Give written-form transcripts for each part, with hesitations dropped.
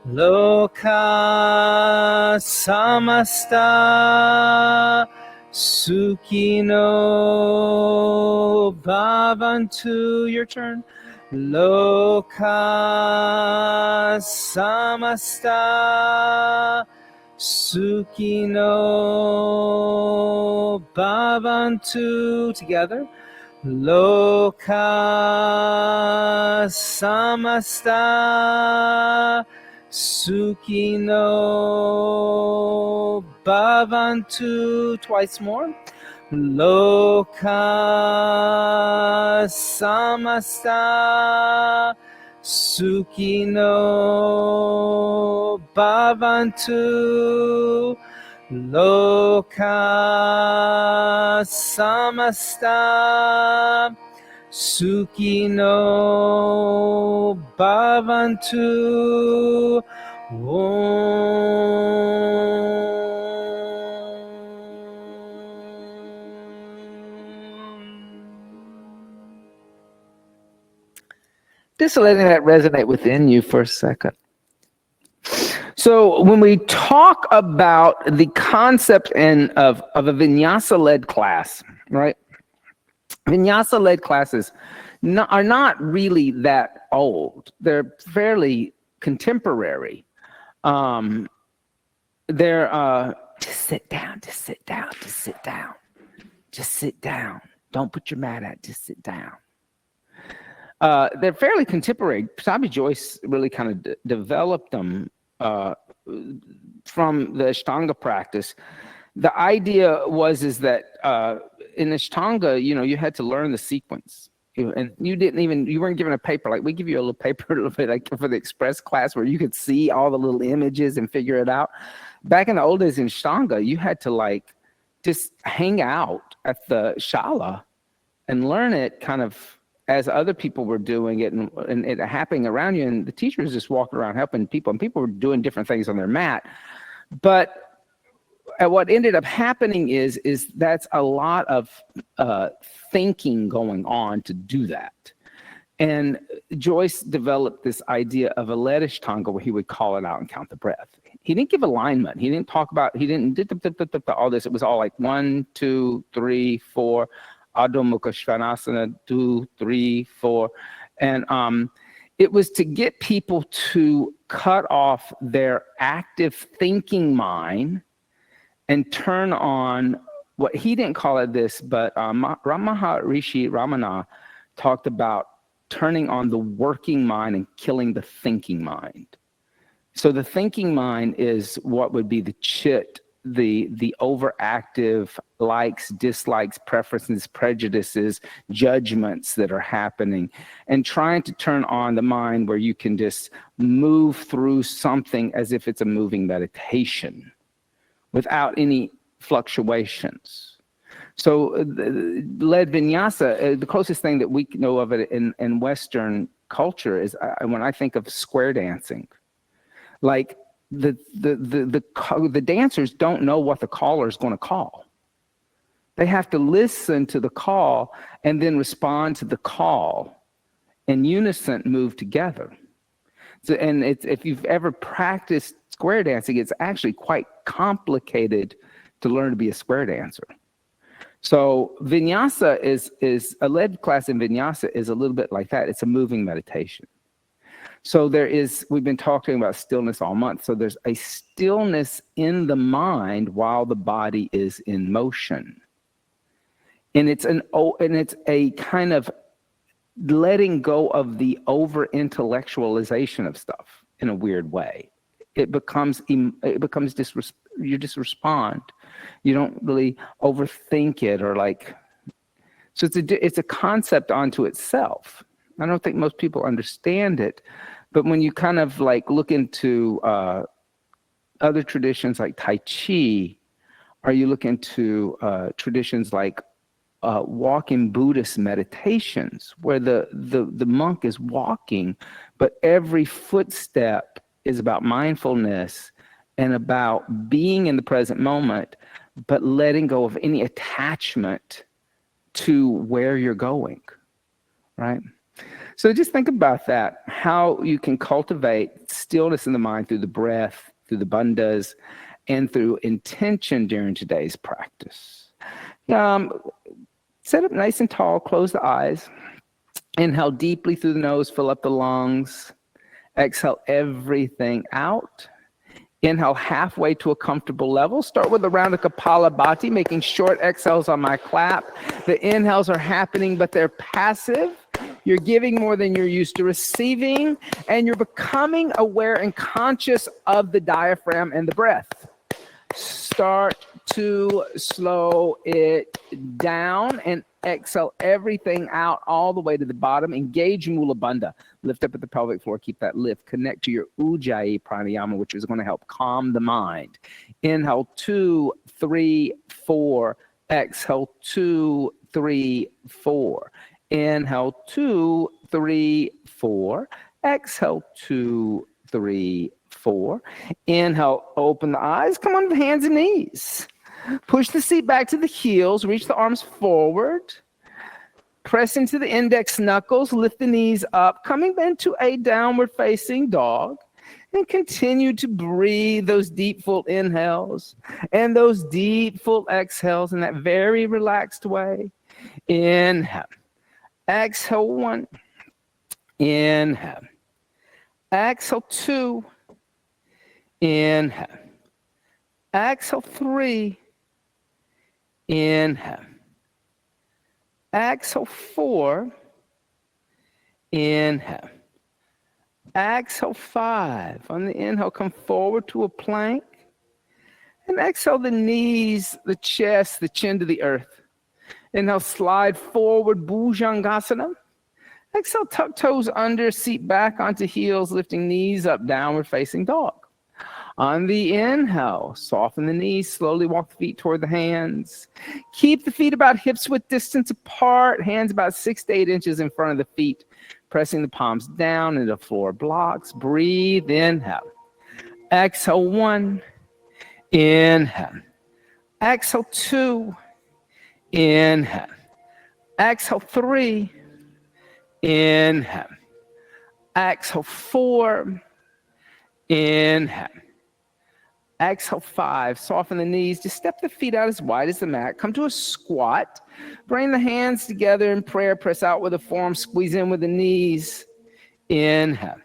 Loka samasta sukhino bhavantu. Your turn. Loka samasta sukhino bhavantu. Together. Loka samasta sukhino bhavantu. Twice more. Loka samasta sukhino bhavantu. Loka samasta sukhino bhavantu. Just letting that resonate within you for a second. So when we talk about the concept of a Vinyasa-led class, right? Vinyasa-led classes are not really that old. They're fairly contemporary. They're just sit down, just sit down, just sit down. Just sit down. Don't put your mat out, just sit down. They're fairly contemporary. Sabi Joyce really kind of developed them from the Ashtanga practice. The idea is that in Ashtanga, you had to learn the sequence. And you weren't given a paper. Like we give you a little paper a little bit like for the express class where you could see all the little images and figure it out. Back in the old days in Ashtanga, you had to like just hang out at the shala and learn it kind of as other people were doing it and it happening around you. And the teacher was just walking around helping people, and people were doing different things on their mat. But what ended up happening is that's a lot of thinking going on to do that. And Joyce developed this idea of a led Ashtanga where he would call it out and count the breath. He didn't give alignment. He didn't talk about, he didn't all this. It was all like 1, 2, 3, 4, Adho Mukha Svanasana, 2, 3, 4. And it was to get people to cut off their active thinking mind and turn on what he didn't call it this, but Maharishi Ramana talked about turning on the working mind and killing the thinking mind. So the thinking mind is what would be the chit, the overactive likes, dislikes, preferences, prejudices, judgments that are happening, and trying to turn on the mind where you can just move through something as if it's a moving meditation without any fluctuations. So led vinyasa, the closest thing that we know of it in Western culture is when I think of square dancing. Like the dancers don't know what the caller is going to call. They have to listen to the call and then respond to the call in unison, move together. So, and if you've ever practiced square dancing, it's actually quite complicated to learn to be a square dancer. So vinyasa is a led class in vinyasa is a little bit like that. It's a moving meditation. So we've been talking about stillness all month. So there's a stillness in the mind while the body is in motion. And it's a kind of letting go of the over-intellectualization of stuff in a weird way. You just respond. You don't really overthink it or like, so it's a concept onto itself. I don't think most people understand it, but when you kind of like look into other traditions like Tai Chi, or you look into traditions like walking Buddhist meditations, where the monk is walking, but every footstep is about mindfulness and about being in the present moment, but letting go of any attachment to where you're going, right? So just think about that, how you can cultivate stillness in the mind through the breath, through the bandhas, and through intention during today's practice. Sit up nice and tall, close the eyes. Inhale deeply through the nose, fill up the lungs. Exhale everything out. Inhale halfway to a comfortable level. Start with a round of Kapalabhati, making short exhales on my clap. The inhales are happening, but they're passive. You're giving more than you're used to receiving, and you're becoming aware and conscious of the diaphragm and the breath. Start to slow it down and exhale everything out all the way to the bottom. Engage Mula Bandha. Lift up at the pelvic floor. Keep that lift. Connect to your Ujjayi pranayama, which is going to help calm the mind. Inhale, 2, 3, 4. Exhale, 2, 3, 4. Inhale, 2, 3, 4. Exhale, 2, 3, 4. Inhale, open the eyes. Come on to the hands and knees. Push the seat back to the heels. Reach the arms forward. Press into the index knuckles. Lift the knees up. Coming into a downward facing dog. And continue to breathe those deep, full inhales and those deep, full exhales in that very relaxed way. Inhale. Exhale, 1. Inhale. Exhale, 2. Inhale. Exhale, 3. Inhale. Exhale, 4. Inhale. Exhale, 5. On the inhale, come forward to a plank. And exhale, the knees, the chest, the chin to the earth. Inhale, slide forward, Bhujangasana. Exhale, tuck toes under, seat back onto heels, lifting knees up, downward facing dog. On the inhale, soften the knees, slowly walk the feet toward the hands. Keep the feet about hips width distance apart, hands about 6 to 8 inches in front of the feet, pressing the palms down into floor blocks. Breathe, inhale. Exhale, 1. Inhale. Exhale, 2. Inhale. Exhale, 3. Inhale. Exhale, 4. Inhale. Exhale, 5. Soften the knees. Just step the feet out as wide as the mat. Come to a squat. Bring the hands together in prayer. Press out with the forearms. Squeeze in with the knees. Inhale.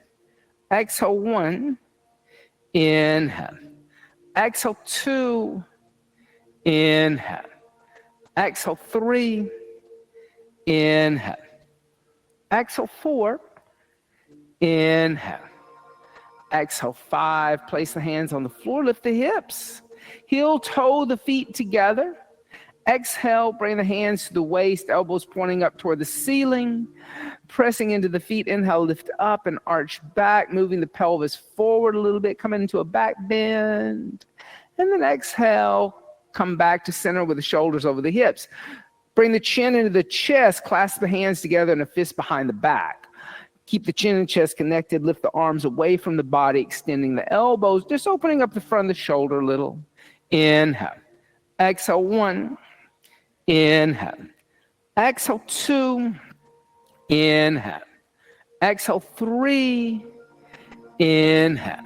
Exhale, 1. Inhale. Exhale, 2. Inhale. Exhale, 3. Inhale. Exhale, 4. Inhale. Exhale, 5. Place the hands on the floor. Lift the hips. Heel toe the feet together. Exhale, bring the hands to the waist, elbows pointing up toward the ceiling. Pressing into the feet. Inhale, lift up and arch back, moving the pelvis forward a little bit, coming into a back bend. And then exhale, come back to center with the shoulders over the hips. Bring the chin into the chest, clasp the hands together in a fist behind the back. Keep the chin and chest connected. Lift the arms away from the body, extending the elbows, just opening up the front of the shoulder a little. Inhale. Exhale, 1. Inhale. Exhale, 2. Inhale. Exhale, 3. Inhale.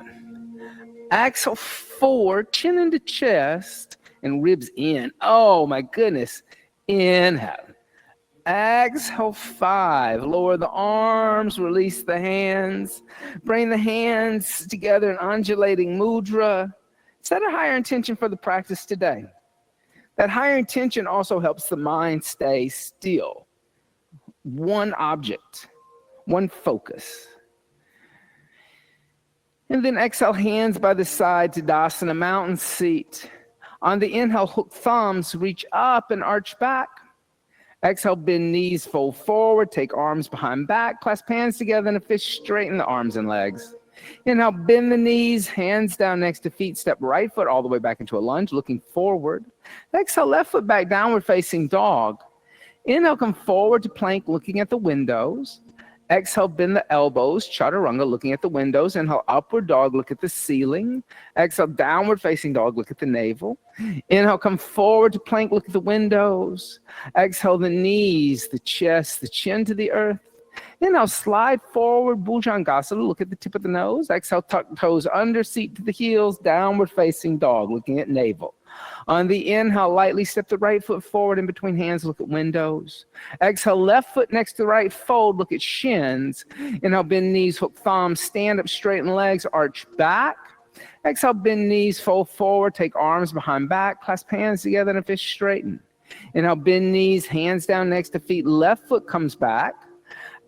Exhale, 4. Chin into chest and ribs in. Oh, my goodness. Inhale. Exhale, 5. Lower the arms, release the hands. Bring the hands together in undulating mudra. Set a higher intention for the practice today. That higher intention also helps the mind stay still. One object, one focus. And then exhale, hands by the side, Tadasana, mountain seat. On the inhale, hook thumbs, reach up and arch back. Exhale, bend knees, fold forward, take arms behind back, clasp hands together in a fist, straighten the arms and legs. Inhale, bend the knees, hands down next to feet, step right foot all the way back into a lunge, looking forward. Exhale, left foot back, downward facing dog. Inhale, come forward to plank, looking at the windows. Exhale, bend the elbows, chaturanga, looking at the windows. Inhale, upward dog, look at the ceiling. Exhale, downward facing dog, look at the navel. Inhale, come forward to plank, look at the windows. Exhale, the knees, the chest, the chin to the earth. Inhale, slide forward, Bhujangasana. Look at the tip of the nose. Exhale, tuck toes under, seat to the heels, downward facing dog, looking at navel. On the inhale, lightly step the right foot forward in between hands, look at windows. Exhale, left foot next to the right, fold, look at shins. Inhale, bend knees, hook thumbs, stand up, straighten legs, arch back. Exhale, bend knees, fold forward, take arms behind back, clasp hands together in a fist, straighten. Inhale, bend knees, hands down next to feet, left foot comes back.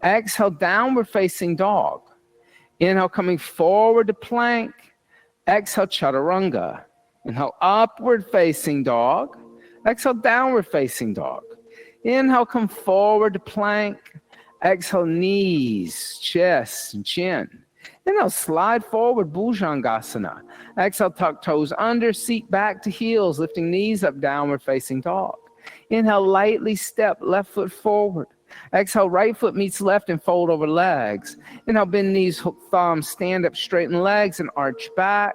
Exhale, downward facing dog. Inhale, coming forward to plank. Exhale, chaturanga. Inhale, upward facing dog. Exhale, downward facing dog. Inhale, come forward to plank. Exhale, knees, chest, and chin. Inhale, slide forward, Bhujangasana. Exhale, tuck toes under, seat back to heels, lifting knees up, downward facing dog. Inhale, lightly step left foot forward. Exhale, right foot meets left and fold over legs. Inhale, bend knees, hook thumbs, stand up, straighten legs, and arch back.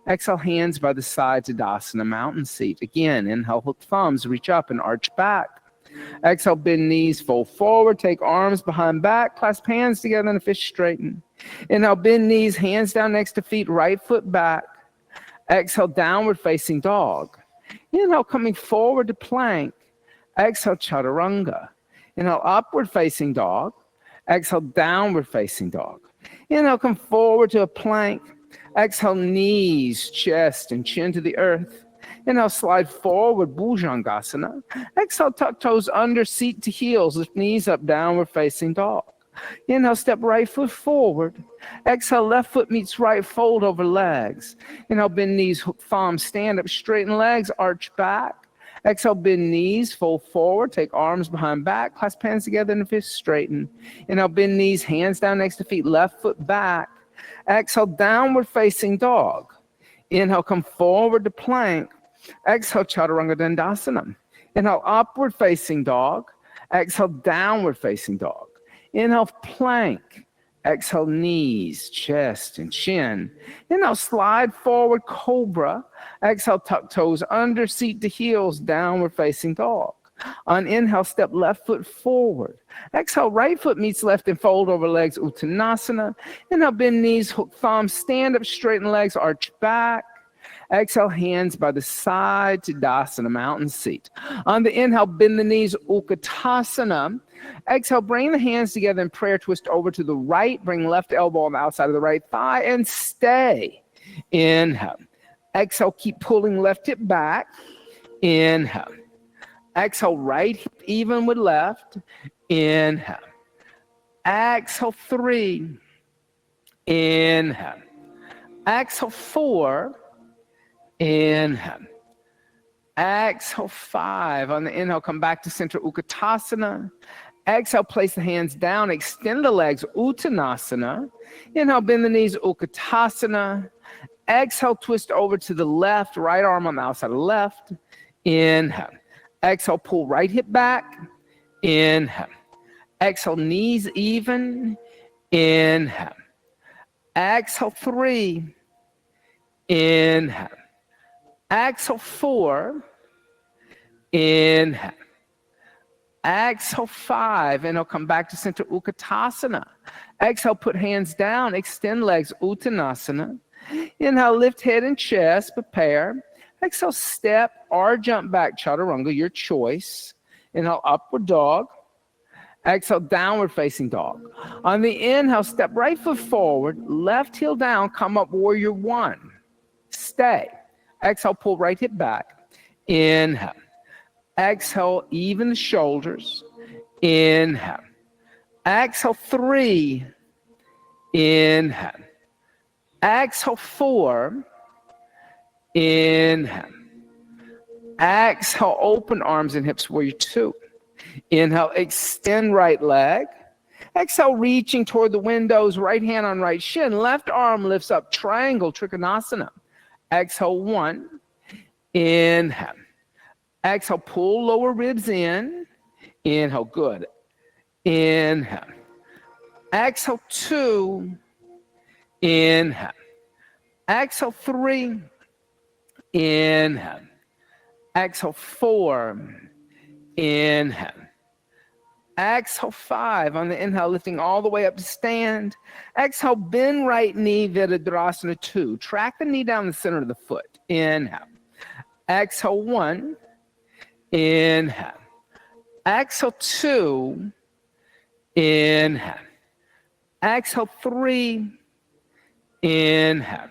Exhale, hands by the side to Tadasana, mountain seat. Again, inhale, hook thumbs, reach up and arch back. Exhale, bend knees, fold forward, take arms behind back, clasp hands together in a fist, straighten. Inhale, bend knees, hands down next to feet, right foot back. Exhale, downward facing dog. Inhale, coming forward to plank. Exhale, chaturanga. Inhale, upward facing dog. Exhale, downward facing dog. Inhale, come forward to a plank. Exhale, knees, chest, and chin to the earth. Inhale, slide forward, Bhujangasana. Exhale, tuck toes under, seat to heels, lift knees up, downward facing dog. Inhale, step right foot forward. Exhale, left foot meets right, fold over legs. Inhale, bend knees, hook thumbs, stand up, straighten legs, arch back. Exhale, bend knees, fold forward, take arms behind back, clasp hands together in a fist, straighten. Inhale, bend knees, hands down next to feet, left foot back. Exhale, downward facing dog. Inhale, come forward to plank. Exhale, chaturanga dandasana. Inhale, upward facing dog. Exhale, downward facing dog. Inhale, plank. Exhale, knees, chest, and chin. Inhale, slide forward, cobra. Exhale, tuck toes under, seat to heels, downward facing dog. On inhale, step left foot forward. Exhale, right foot meets left and fold over legs, Uttanasana. Inhale, bend knees, hook thumbs, stand up, straighten legs, arch back. Exhale, hands by the side to Tadasana, mountain seat. On the inhale, bend the knees, Utkatasana. Exhale, bring the hands together in prayer twist over to the right. Bring left elbow on the outside of the right thigh and stay. Inhale. Exhale, keep pulling left hip back. Inhale. Exhale, right hip even with left. Inhale. Exhale, 3. Inhale. Exhale, 4. Inhale. Exhale, 5. On the inhale, come back to center, Utkatasana. Exhale, place the hands down, extend the legs, Uttanasana. Inhale, bend the knees, Utkatasana. Exhale, twist over to the left, right arm on the outside of the left. Inhale. Exhale, pull right hip back. Inhale. Exhale, knees even. Inhale. Exhale, 3. Inhale. Exhale, 4. Inhale. Exhale, 5. Inhale, come back to center, Utkatasana. Exhale, put hands down, extend legs, Uttanasana. Inhale, lift head and chest, prepare. Exhale, step or jump back, chaturanga, your choice. Inhale, upward dog. Exhale, downward facing dog. On the inhale, step right foot forward, left heel down, come up, warrior 1. Stay. Exhale, pull right hip back. Inhale. Exhale, even the shoulders. Inhale. Exhale, 3. Inhale. Exhale, 4. Inhale. Exhale, open arms and hips, warrior 2. Inhale, extend right leg. Exhale, reaching toward the windows, right hand on right shin. Left arm lifts up, triangle, Trikonasana. Exhale, 1. Inhale. Exhale, pull lower ribs in. Inhale, good. Inhale. Exhale, 2. Inhale. Exhale, 3. Inhale. Exhale, 4. Inhale. Exhale, 5. On the inhale, lifting all the way up to stand. Exhale, bend right knee, Virabhadrasana 2. Track the knee down the center of the foot. Inhale. Exhale, 1. Inhale. Exhale, 2. Inhale. Exhale, 3. Inhale.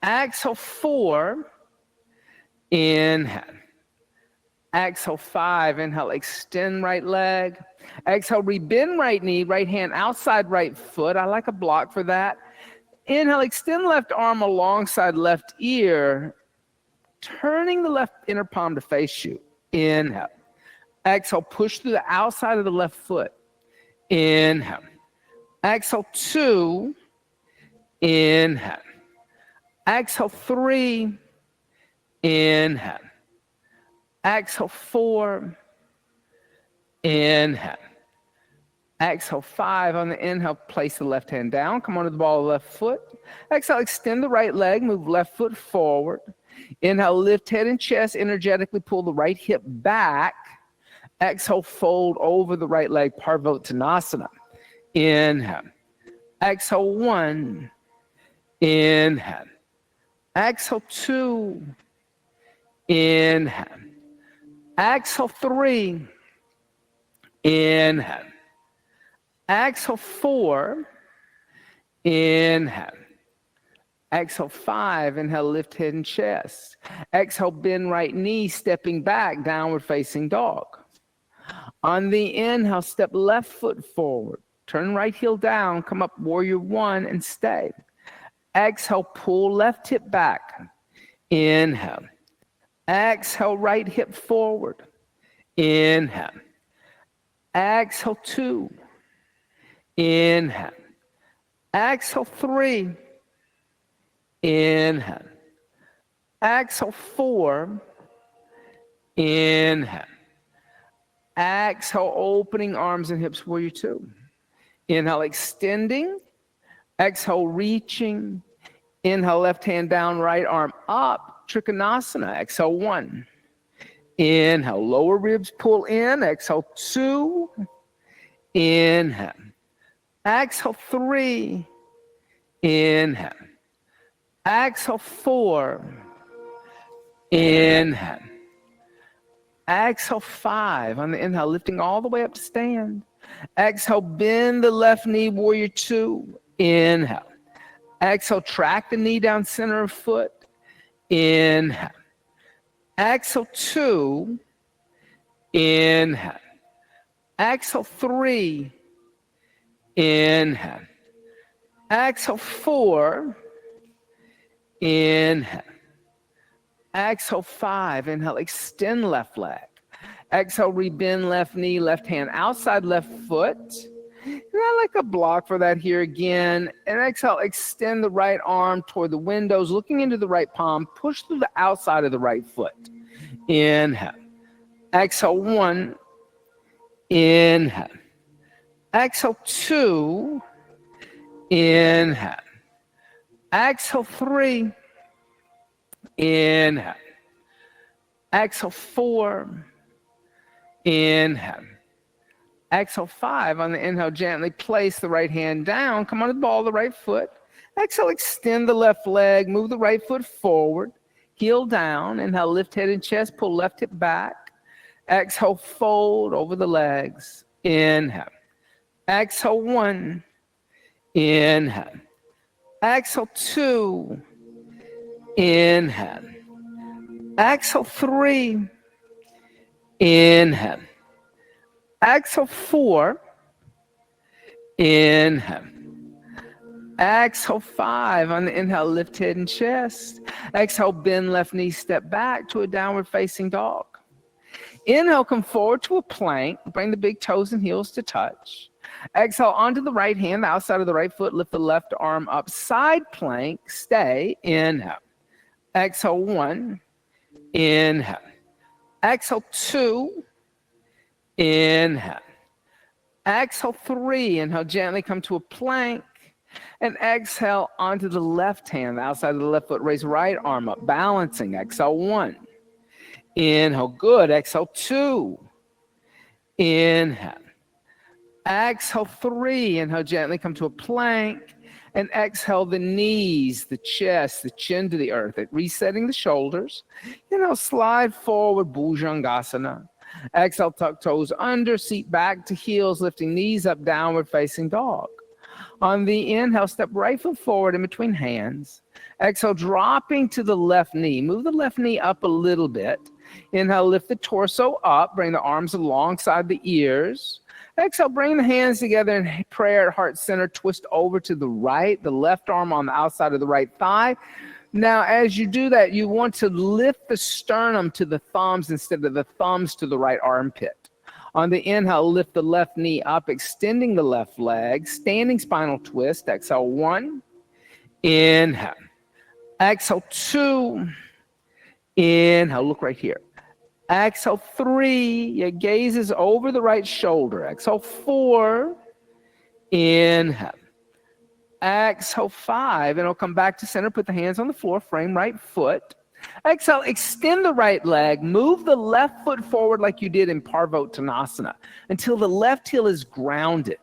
Exhale, 4. Inhale. Exhale, 5. Inhale, extend right leg. Exhale, rebend right knee, right hand outside right foot. I like a block for that. Inhale, extend left arm alongside left ear, turning the left inner palm to face you. Inhale. Exhale, push through the outside of the left foot. Inhale. Exhale, 2. Inhale. Exhale, 3. Inhale. Exhale, 4. Inhale. Exhale, 5. On the inhale, place the left hand down. Come onto the ball of the left foot. Exhale, extend the right leg. Move left foot forward. Inhale, lift head and chest. Energetically pull the right hip back. Exhale, fold over the right leg, Parvottanasana. Inhale. Exhale, 1. Inhale. Exhale, 2. Inhale. Exhale, 3. Inhale. Exhale, 4. Inhale. Exhale, 5. Inhale, lift head and chest. Exhale, bend right knee, stepping back, downward facing dog. On the inhale, step left foot forward. Turn right heel down, come up warrior 1 and stay. Exhale, pull left hip back. Inhale. Exhale, right hip forward. Inhale. Exhale, 2. Inhale. Exhale, 3. Inhale. Exhale, 4. Inhale. Exhale, opening arms and hips, warrior 2. Inhale, extending. Exhale, reaching. Inhale, left hand down, right arm up. Trikonasana. Exhale, 1. Inhale, lower ribs pull in. Exhale, 2. Inhale. Exhale, 3. Inhale. Exhale, 4. Inhale. Exhale, 5. On the inhale, lifting all the way up to stand. Exhale, bend the left knee, warrior 2. Inhale. Exhale, track the knee down center of foot. Inhale. Exhale, 2. Inhale. Exhale, 3. Inhale. Exhale, 4. Inhale. Exhale, 5. Inhale, extend left leg. Exhale, rebend left knee, left hand outside left foot. And I like a block for that here again. And exhale, extend the right arm toward the windows, looking into the right palm. Push through the outside of the right foot. Inhale. Exhale, 1. Inhale. Exhale, 2. Inhale. Exhale, 3. Inhale. Exhale, 4. Inhale. Exhale, 5. On the inhale, gently place the right hand down. Come on to the ball of the right foot. Exhale, extend the left leg. Move the right foot forward. Heel down. Inhale, lift head and chest. Pull left hip back. Exhale, fold over the legs. Inhale. Exhale, 1. Inhale. Exhale, 2. Inhale. Exhale, 3. Inhale. Exhale, 4. Inhale. Exhale, 5. On the inhale, lift head and chest. Exhale, bend left knee, step back to a downward facing dog. Inhale, come forward to a plank. Bring the big toes and heels to touch. Exhale, onto the right hand, the outside of the right foot. Lift the left arm up. Side plank. Stay. Inhale. Exhale, 1. Inhale. Exhale, 2. Inhale. Exhale, 3. Inhale, gently come to a plank. And exhale onto the left hand, the outside of the left foot. Raise right arm up, balancing. Exhale, 1. Inhale, good. Exhale, 2. Inhale. Exhale, 3. Inhale, gently come to a plank. And exhale, the knees, the chest, the chin to the earth. Resetting the shoulders. Slide forward, Bhujangasana. Exhale, tuck toes under, seat back to heels, lifting knees up, downward facing dog. On the inhale, step right foot forward in between hands. Exhale, dropping to the left knee. Move the left knee up a little bit. Inhale, lift the torso up. Bring the arms alongside the ears. Exhale, bring the hands together in prayer at heart center. Twist over to the right, the left arm on the outside of the right thigh. Now, as you do that, you want to lift the sternum to the thumbs instead of the thumbs to the right armpit. On the inhale, lift the left knee up, extending the left leg, standing spinal twist. Exhale, 1. Inhale. Exhale, 2. Inhale, look right here. Exhale, 3. Your gaze is over the right shoulder. Exhale, 4. Inhale. Exhale, 5. And I'll come back to center. Put the hands on the floor. Frame right foot. Exhale, extend the right leg. Move the left foot forward like you did in Parvottanasana until the left heel is grounded.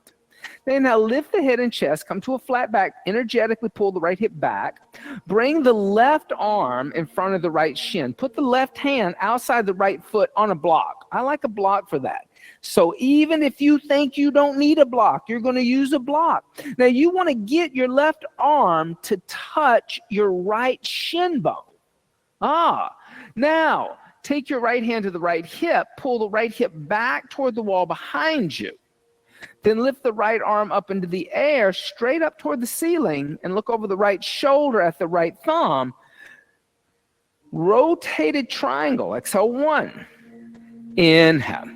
Then now lift the head and chest, come to a flat back, energetically pull the right hip back. Bring the left arm in front of the right shin. Put the left hand outside the right foot on a block. I like a block for that. So even if you think you don't need a block, you're going to use a block. Now you want to get your left arm to touch your right shin bone. Now take your right hand to the right hip, pull the right hip back toward the wall behind you. Then lift the right arm up into the air, straight up toward the ceiling, and look over the right shoulder at the right thumb. Rotated triangle. Exhale, 1. Inhale.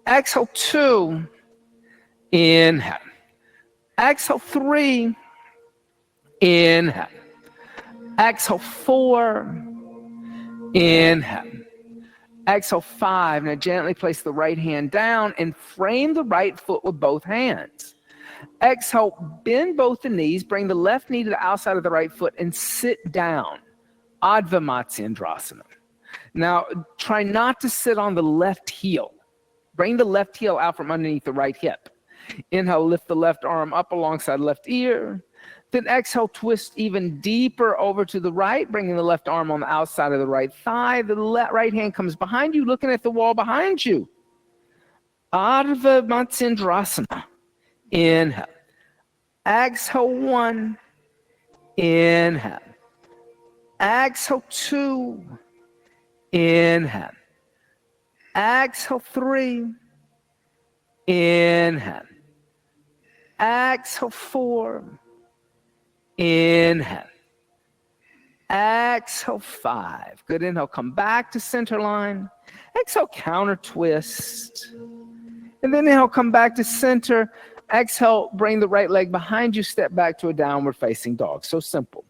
Exhale, 2. Inhale. Exhale, 3. Inhale. Exhale, 4. Inhale. Exhale, 5. Now gently place the right hand down and frame the right foot with both hands. Exhale, bend both the knees. Bring the left knee to the outside of the right foot and sit down. Adva Matsyendrasana. Now try not to sit on the left heel. Bring the left heel out from underneath the right hip. Inhale, lift the left arm up alongside left ear. Then exhale, twist even deeper over to the right, bringing the left arm on the outside of the right thigh. The right hand comes behind you, looking at the wall behind you. Ardha Matsyendrasana. Inhale. Exhale, 1. Inhale. Exhale, 2. Inhale. Exhale, 3. Inhale. Exhale, 4. Inhale. Exhale, 5. Good. Inhale, come back to center line. Exhale, counter twist. And then inhale, come back to center. Exhale, bring the right leg behind you, step back to a downward facing dog. So simple.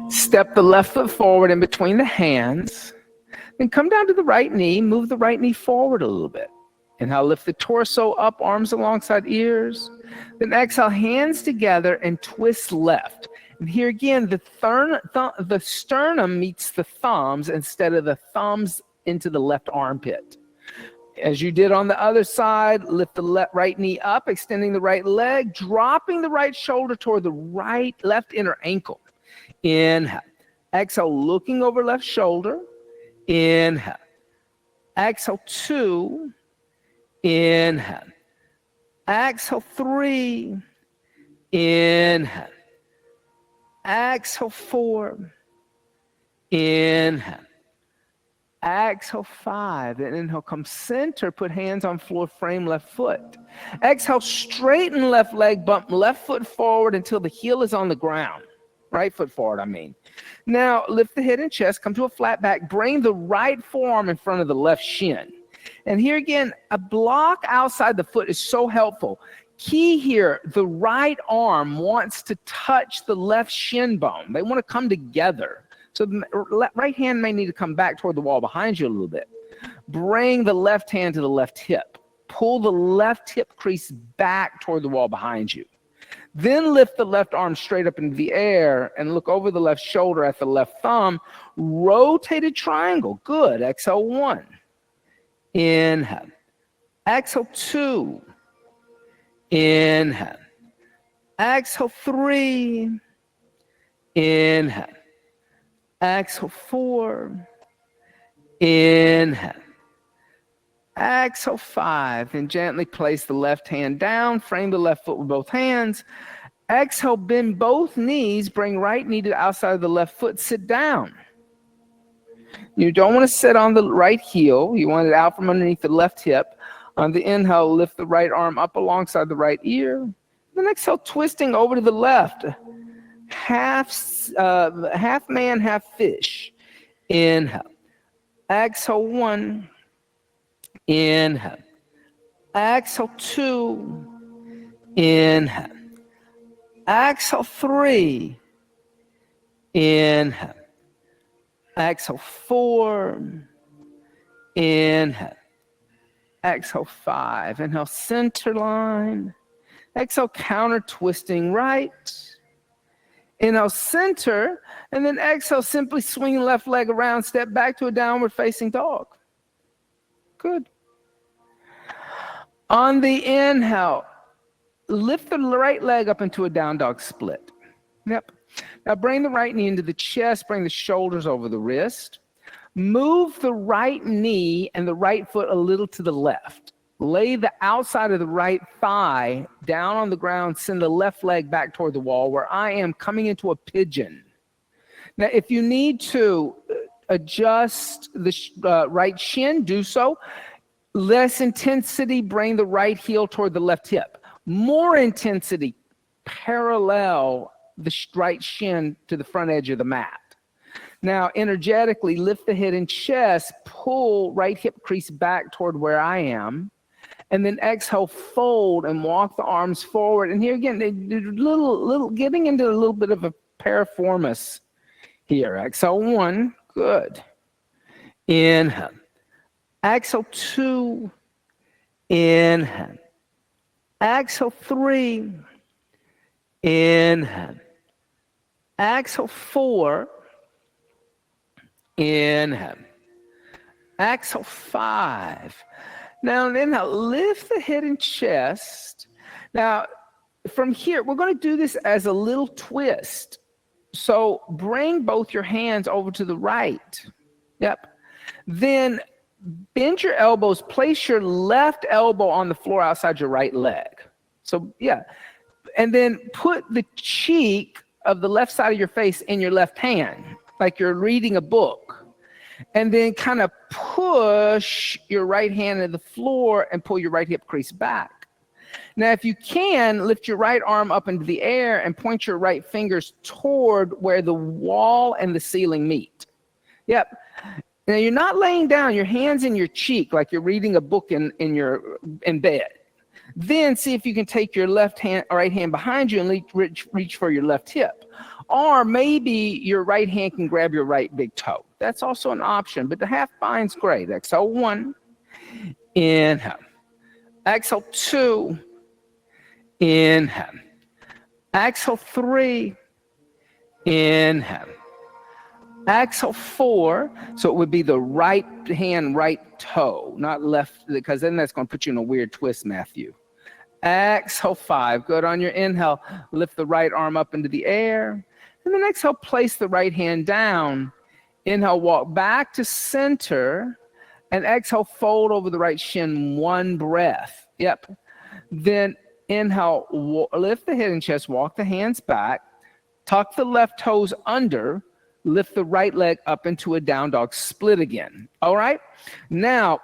Step the left foot forward in between the hands. Then come down to the right knee. Move the right knee forward a little bit. Inhale, lift the torso up, arms alongside ears. Then exhale, hands together and twist left. And here again, the sternum meets the thumbs instead of the thumbs into the left armpit. As you did on the other side, lift the right knee up, extending the right leg, dropping the right shoulder toward the left inner ankle. Inhale. Exhale, looking over left shoulder. Inhale. Exhale, 2. Inhale. Exhale, 3. Inhale. Exhale, 4. Inhale. Exhale, 5. Then inhale, come center, put hands on floor, frame left foot. Exhale, straighten left leg, bump left foot forward until the heel is on the ground. Right foot forward, I mean. Now, lift the head and chest, come to a flat back, bring the right forearm in front of the left shin. And here again, a block outside the foot is so helpful. Key here, the right arm wants to touch the left shin bone. They want to come together. So the right hand may need to come back toward the wall behind you a little bit. Bring the left hand to the left hip. Pull the left hip crease back toward the wall behind you. Then lift the left arm straight up into the air and look over the left shoulder at the left thumb. Rotated triangle. Good. Exhale 1. Inhale. Exhale 2. Inhale. Exhale 3. Inhale. Exhale 4. Inhale. Exhale 5. And gently place the left hand down. Frame the left foot with both hands. Exhale, bend both knees. Bring right knee to the outside of the left foot. Sit down. You don't want to sit on the right heel. You want it out from underneath the left hip. On the inhale, lift the right arm up alongside the right ear. Then exhale, twisting over to the left. Half man, half fish. Inhale. Exhale 1. Inhale. Exhale 2. Inhale. Exhale 3. Inhale. Exhale 4. Inhale. Exhale 5. Inhale, center line. Exhale, counter twisting right. Inhale, center. And then exhale, simply swing left leg around, step back to a downward facing dog. Good. On the inhale, lift the right leg up into a down dog split. Yep. Now bring the right knee into the chest, bring the shoulders over the wrist. Move the right knee and the right foot a little to the left. Lay the outside of the right thigh down on the ground, send the left leg back toward the wall where I am coming into a pigeon. Now, if you need to adjust the right shin, do so. Less intensity, bring the right heel toward the left hip. More intensity, parallel the right shin to the front edge of the mat. Now, energetically, lift the head and chest, pull right hip crease back toward where I am, and then exhale, fold and walk the arms forward. And here again, getting into a little bit of a piriformis here. Exhale 1, good. Inhale. Exhale 2. Inhale. Exhale 3. Inhale. Exhale 4. Inhale. Exhale 5. Now inhale, lift the head and chest. Now from here, we're going to do this as a little twist. So bring both your hands over to the right. Yep. Then bend your elbows, place your left elbow on the floor outside your right leg. So yeah. And then put the cheek of the left side of your face in your left hand, like you're reading a book. And then kind of push your right hand to the floor and pull your right hip crease back. Now, if you can, lift your right arm up into the air and point your right fingers toward where the wall and the ceiling meet. Yep. Now, you're not laying down, your hands in your cheek like you're reading a book in bed. Then see if you can take your right hand behind you and reach for your left hip. Or maybe your right hand can grab your right big toe. That's also an option, but the half bind's great. Exhale 1. Inhale. Exhale 2. Inhale. Exhale 3. Inhale. Exhale 4. So it would be the right hand, right toe, not left, because then that's going to put you in a weird twist, Matthew. Exhale 5. Good. On your inhale, lift the right arm up into the air. And then exhale, place the right hand down. Inhale, walk back to center. And exhale, fold over the right shin, 1 breath. Yep. Then inhale, lift the head and chest, walk the hands back. Tuck the left toes under. Lift the right leg up into a down dog split again. All right? Now,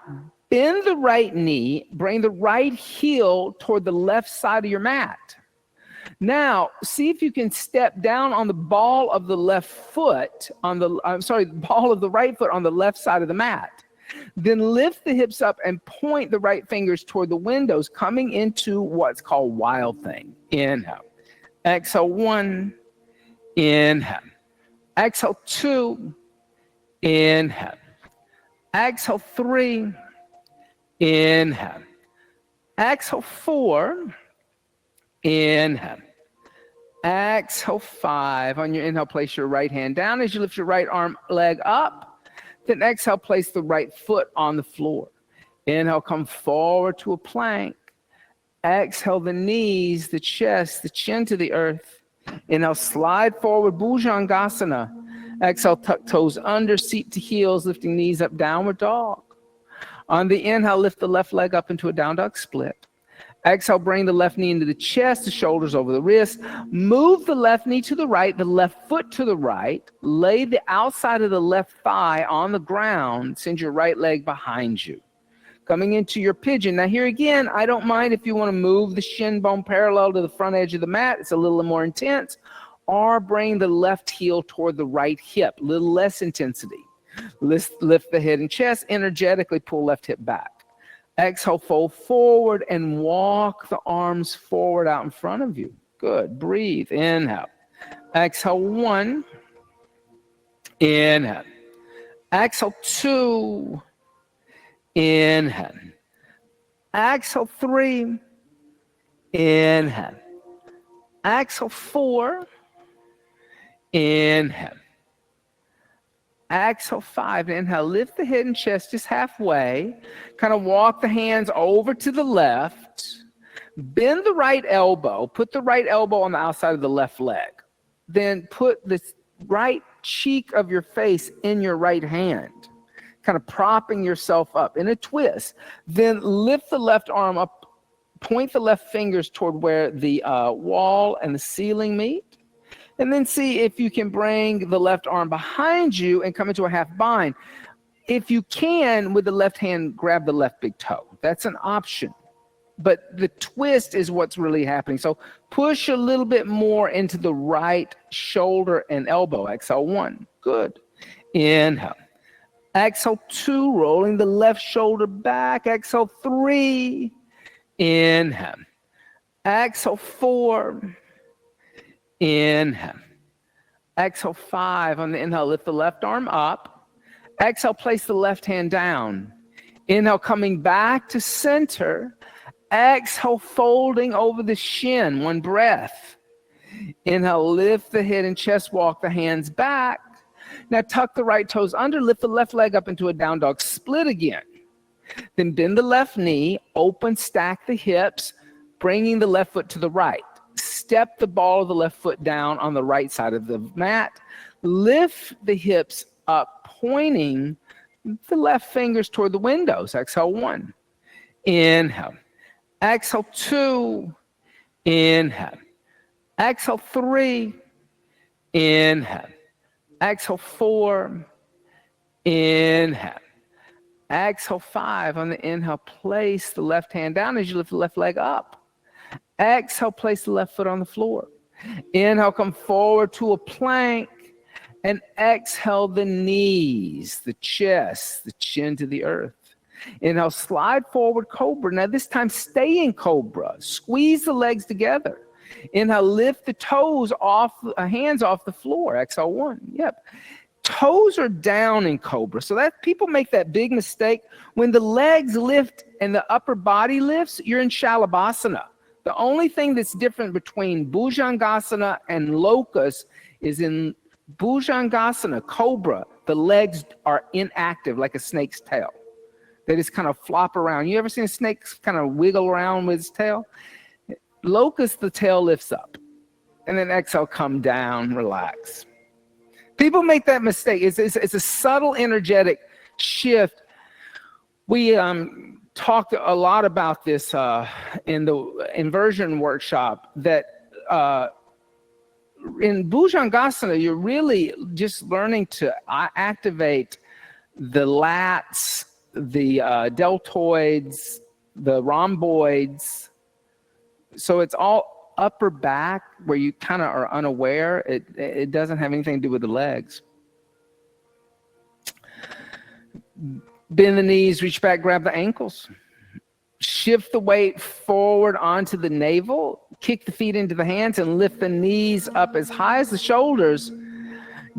bend the right knee. Bring the right heel toward the left side of your mat. Now, see if you can step down on the ball of the left foot, ball of the right foot on the left side of the mat. Then lift the hips up and point the right fingers toward the windows, coming into what's called wild thing. Inhale. Exhale 1. Inhale. Exhale 2. Inhale. Exhale 3. Inhale. Exhale 4. Inhale. Exhale, 5. On your inhale, place your right hand down as you lift your right arm, leg up. Then exhale, place the right foot on the floor. Inhale, come forward to a plank. Exhale, the knees, the chest, the chin to the earth. Inhale, slide forward, Bhujangasana. Exhale, tuck toes under, seat to heels, lifting knees up, downward dog. On the inhale, lift the left leg up into a down dog split. Exhale, bring the left knee into the chest, the shoulders over the wrist. Move the left knee to the right, the left foot to the right. Lay the outside of the left thigh on the ground. Send your right leg behind you. Coming into your pigeon. Now here again, I don't mind if you want to move the shin bone parallel to the front edge of the mat. It's a little more intense. Or bring the left heel toward the right hip. A little less intensity. Lift the head and chest. Energetically pull left hip back. Exhale, fold forward and walk the arms forward out in front of you. Good. Breathe. Inhale. Exhale, 1. Inhale. Exhale, 2. Inhale. Exhale, 3. Inhale. Exhale, 4. Inhale. Exhale, 5. Inhale, lift the head and chest just halfway. Kind of walk the hands over to the left. Bend the right elbow. Put the right elbow on the outside of the left leg. Then put the right cheek of your face in your right hand. Kind of propping yourself up in a twist. Then lift the left arm up. Point the left fingers toward where the wall and the ceiling meet. And then see if you can bring the left arm behind you and come into a half bind. If you can, with the left hand, grab the left big toe. That's an option. But the twist is what's really happening. So push a little bit more into the right shoulder and elbow. Exhale, 1. Good. Inhale. Exhale, 2. Rolling the left shoulder back. Exhale, 3. Inhale. Exhale, 4. Inhale. Exhale, 5. On the inhale, lift the left arm up. Exhale, place the left hand down. Inhale, coming back to center. Exhale, folding over the shin. 1 breath. Inhale, lift the head and chest, walk the hands back. Now tuck the right toes under, lift the left leg up into a down dog split again. Then bend the left knee, open, stack the hips, bringing the left foot to the right. Step the ball of the left foot down on the right side of the mat. Lift the hips up, pointing the left fingers toward the windows. Exhale, 1. Inhale. Exhale, 2. Inhale. Exhale, 3. Inhale. Exhale, 4. Inhale. Exhale, 5. On the inhale, place the left hand down as you lift the left leg up. Exhale, place the left foot on the floor. Inhale, come forward to a plank. And exhale, the knees, the chest, the chin to the earth. Inhale, slide forward, cobra. Now this time, stay in cobra. Squeeze the legs together. Inhale, lift the toes off, hands off the floor. Exhale, 1. Yep. Toes are down in cobra. So that people make that big mistake. When the legs lift and the upper body lifts, you're in Shalabhasana. The only thing that's different between Bhujangasana and Locust is in Bhujangasana, cobra, the legs are inactive like a snake's tail. They just kind of flop around. You ever seen a snake kind of wiggle around with its tail? Locust, the tail lifts up. And then exhale, come down, relax. People make that mistake. It's a subtle energetic shift. We talked a lot about this in the inversion workshop, that in Bhujangasana, you're really just learning to activate the lats, the deltoids, the rhomboids. So it's all upper back where you kind of are unaware. It doesn't have anything to do with the legs. Bend the knees, reach back, grab the ankles. Shift the weight forward onto the navel. Kick the feet into the hands and lift the knees up as high as the shoulders.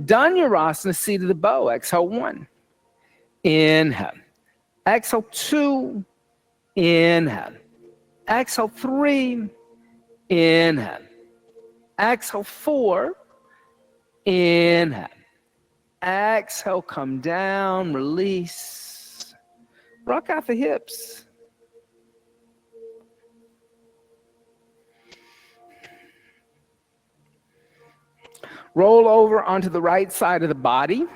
Dhanurasana, seat of the bow. Exhale, 1. Inhale. Exhale, 2. Inhale. Exhale, 3. Inhale. Exhale, 4. Inhale. Exhale, come down, release. Rock out the hips. Roll over onto the right side of the body.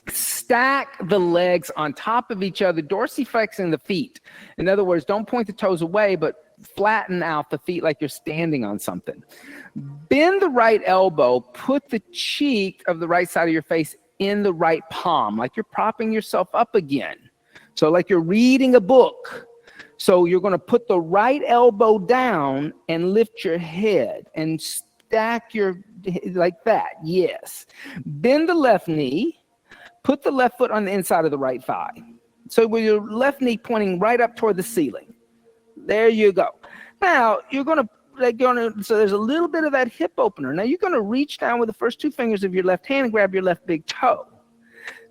Stack the legs on top of each other, dorsiflexing the feet. In other words, don't point the toes away, but flatten out the feet like you're standing on something. Bend the right elbow, put the cheek of the right side of your face in the right palm, like you're propping yourself up again. So like you're reading a book. So you're going to put the right elbow down and lift your head and stack your, like that, yes. Bend the left knee. Put the left foot on the inside of the right thigh. So with your left knee pointing right up toward the ceiling. There you go. Now, so there's a little bit of that hip opener. Now, you're going to reach down with the first 2 fingers of your left hand and grab your left big toe.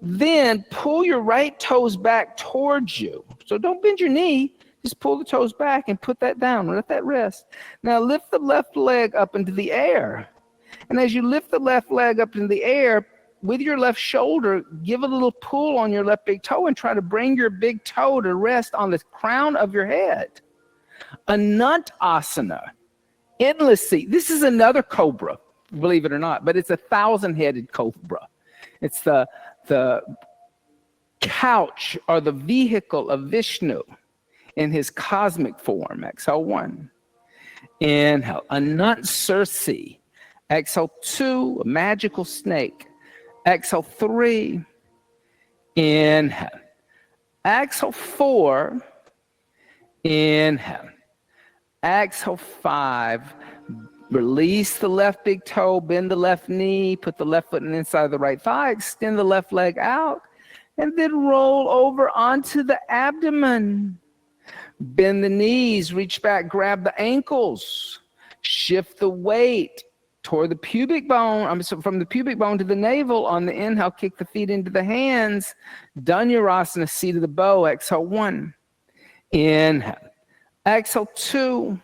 Then pull your right toes back towards you. So don't bend your knee. Just pull the toes back and put that down. Let that rest. Now, lift the left leg up into the air. And as you lift the left leg up into the air, with your left shoulder, give a little pull on your left big toe and try to bring your big toe to rest on the crown of your head. Anantasana, endless seat. This is another cobra, believe it or not, but it's a 1,000-headed cobra. It's the couch or the vehicle of Vishnu in his cosmic form. Exhale, 1. Inhale, Anantasana. Exhale, 2, a magical snake. Exhale, 3. Inhale. Exhale, 4. Inhale. Exhale, 5. Release the left big toe, bend the left knee, put the left foot inside of the right thigh, extend the left leg out, and then roll over onto the abdomen. Bend the knees, reach back, grab the ankles, shift the weight toward the pubic bone, from the pubic bone to the navel. On the inhale, kick the feet into the hands. Dhanurasana, seat of the bow. Exhale, 1. Inhale. Exhale, 2.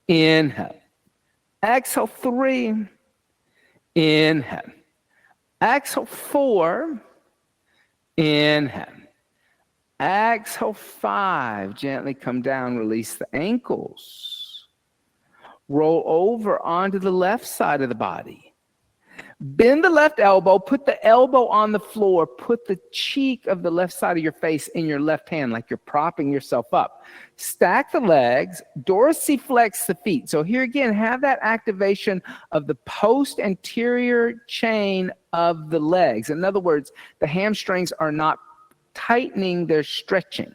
Inhale. Exhale, 3. Inhale. Exhale, 4. Inhale. Exhale, 5. Gently come down, release the ankles. Roll over onto the left side of the body. Bend the left elbow, put the elbow on the floor, put the cheek of the left side of your face in your left hand like you're propping yourself up. Stack the legs, dorsiflex the feet. So here again, have that activation of the post-anterior chain of the legs. In other words, the hamstrings are not tightening, they're stretching.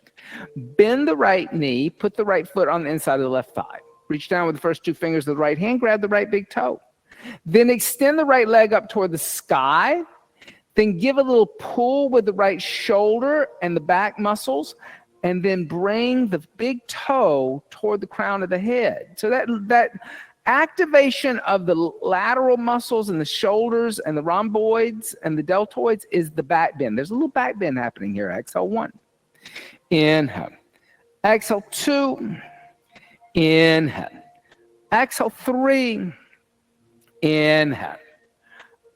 Bend the right knee, put the right foot on the inside of the left thigh. Reach down with the first 2 fingers of the right hand, grab the right big toe. Then extend the right leg up toward the sky. Then give a little pull with the right shoulder and the back muscles, and then bring the big toe toward the crown of the head. So that activation of the lateral muscles and the shoulders and the rhomboids and the deltoids is the back bend. There's a little back bend happening here. Exhale, 1. Inhale. Exhale, 2. Inhale. Exhale, 3. Inhale.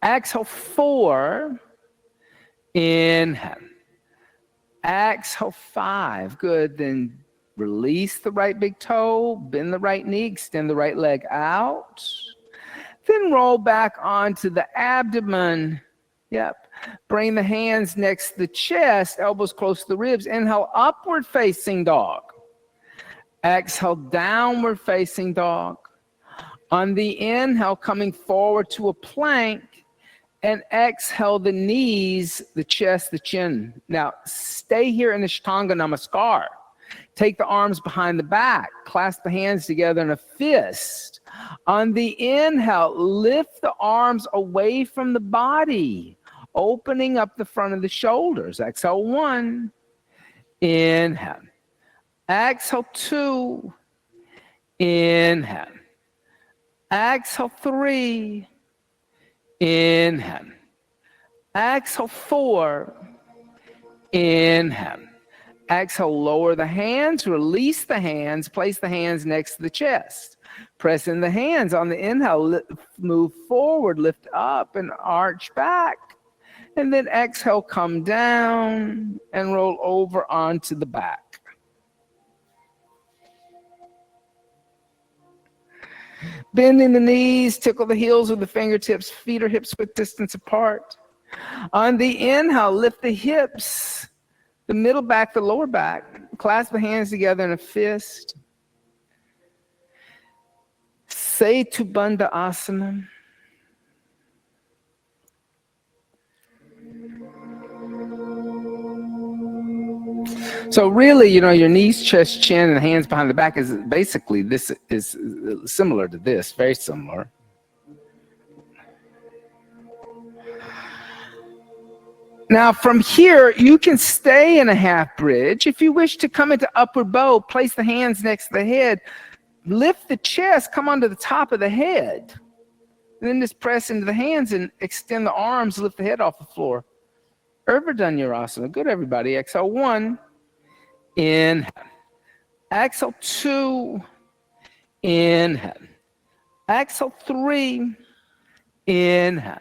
Exhale, 4. Inhale. Exhale, 5. Good. Then release the right big toe, bend the right knee, extend the right leg out. Then roll back onto the abdomen. Yep. Bring the hands next to the chest, elbows close to the ribs. Inhale, upward facing dog. Exhale, downward facing dog. On the inhale, coming forward to a plank, and exhale the knees, the chest, the chin. Now, stay here in the Ashtanga Namaskar. Take the arms behind the back, clasp the hands together in a fist. On the inhale, lift the arms away from the body, opening up the front of the shoulders. Exhale, 1. Inhale. Exhale, 2. Inhale. Exhale, 3. Inhale. Exhale, 4. Inhale. Exhale, lower the hands, release the hands, place the hands next to the chest. Press in the hands on the inhale, move forward, lift up and arch back. And then exhale, come down and roll over onto the back. Bending the knees, tickle the heels with the fingertips, feet or hips width distance apart. On the inhale, lift the hips, the middle back, the lower back. Clasp the hands together in a fist. Setu Bandha Asana. So really, your knees, chest, chin, and hands behind the back is basically, this is similar to this, very similar. Now from here, you can stay in a half bridge. If you wish to come into upward bow, place the hands next to the head, lift the chest, come onto the top of the head. And then just press into the hands and extend the arms, lift the head off the floor. Urdhva Good, everybody. Exhale 1. Inhale. Exhale 2. Inhale. Exhale 3. Inhale.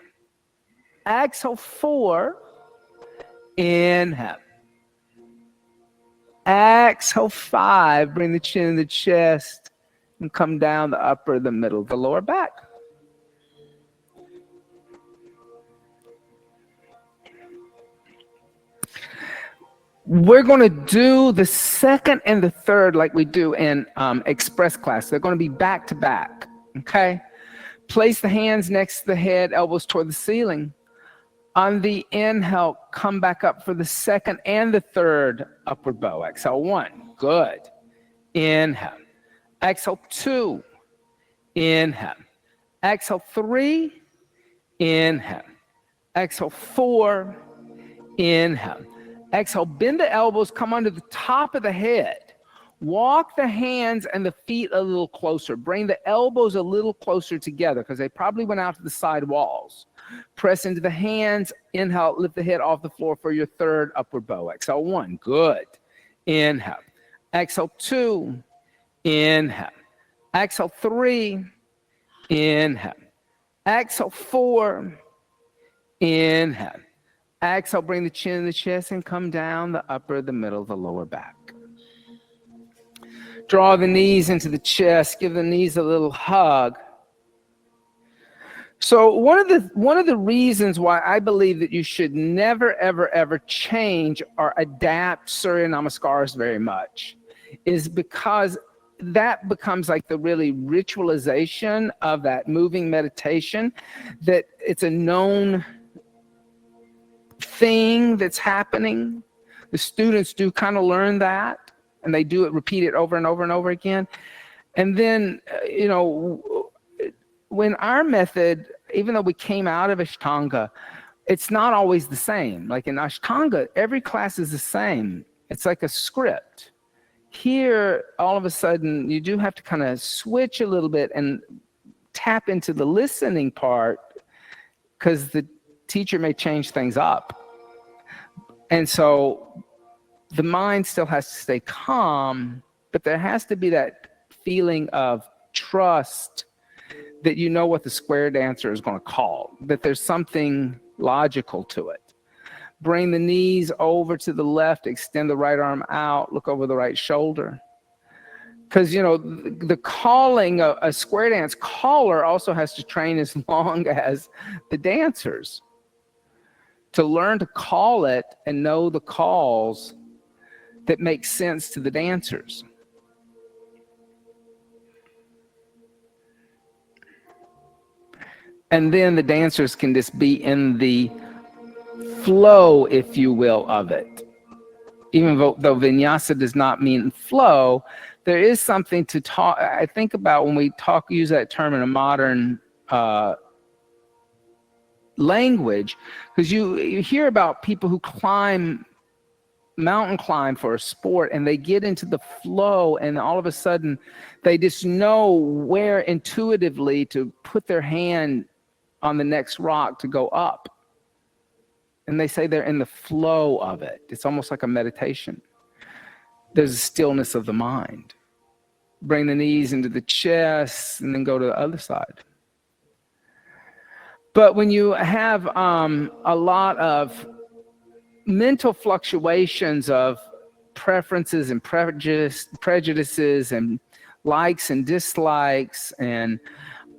Exhale 4. Inhale. Exhale 5. Bring the chin to the chest and come down the upper, the middle, the lower back. We're going to do the second and the third like we do in express class. They're going to be back to back, okay? Place the hands next to the head, elbows toward the ceiling. On the inhale, come back up for the second and the third upward bow. Exhale 1, good. Inhale. Exhale 2, inhale. Exhale 3, inhale. Exhale 4, inhale. Exhale, bend the elbows, come onto the top of the head. Walk the hands and the feet a little closer. Bring the elbows a little closer together because they probably went out to the side walls. Press into the hands. Inhale, lift the head off the floor for your third upward bow. Exhale 1, good. Inhale. Exhale 2, inhale. Exhale 3, inhale. Exhale 4, inhale. Exhale, bring the chin to the chest and come down the upper, the middle, the lower back. Draw the knees into the chest. Give the knees a little hug. So one of the reasons why I believe that you should never, ever, ever change or adapt Surya Namaskars very much is because that becomes like the really ritualization of that moving meditation, that it's a known thing that's happening. The students do kind of learn that, and they do it, repeat it over and over and over again. And then, when our method, even though we came out of Ashtanga, it's not always the same. Like in Ashtanga, every class is the same. It's like a script. Here, all of a sudden, you do have to kind of switch a little bit and tap into the listening part because the teacher may change things up. And so the mind still has to stay calm, but there has to be that feeling of trust that you know what the square dancer is going to call, that there's something logical to it. Bring the knees over to the left, extend the right arm out, look over the right shoulder. Because, the calling, a square dance caller also has to train as long as the dancers to learn to call it and know the calls that make sense to the dancers. And then the dancers can just be in the flow, if you will, of it. Even though Vinyasa does not mean flow, there is something to talk, I think about when we use that term in a modern language, because you hear about people who mountain climb for a sport, and they get into the flow, and all of a sudden they just know where intuitively to put their hand on the next rock to go up. And they say they're in the flow of it. It's almost like a meditation. There's a stillness of the mind. Bring the knees into the chest and then go to the other side. But when you have a lot of mental fluctuations of preferences and prejudices and likes and dislikes and,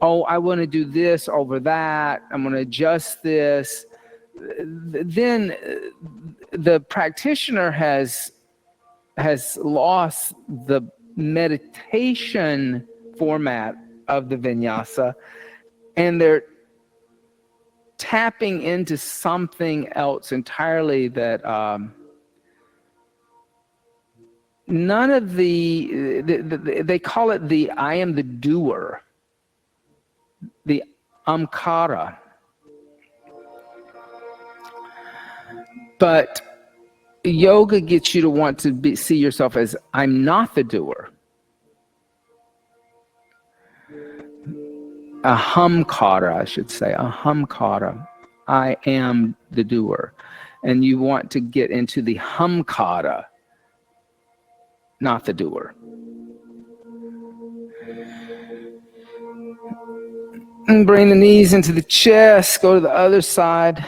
oh, I want to do this over that, I'm going to adjust this, then the practitioner has lost the meditation format of the vinyasa, and they're tapping into something else entirely that none of they call it the I am the doer, the amkara. But yoga gets you to want to see yourself as I'm not the doer. Ahamkara, I should say, ahamkara. I am the doer. And you want to get into the hamkara, not the doer. And bring the knees into the chest, go to the other side.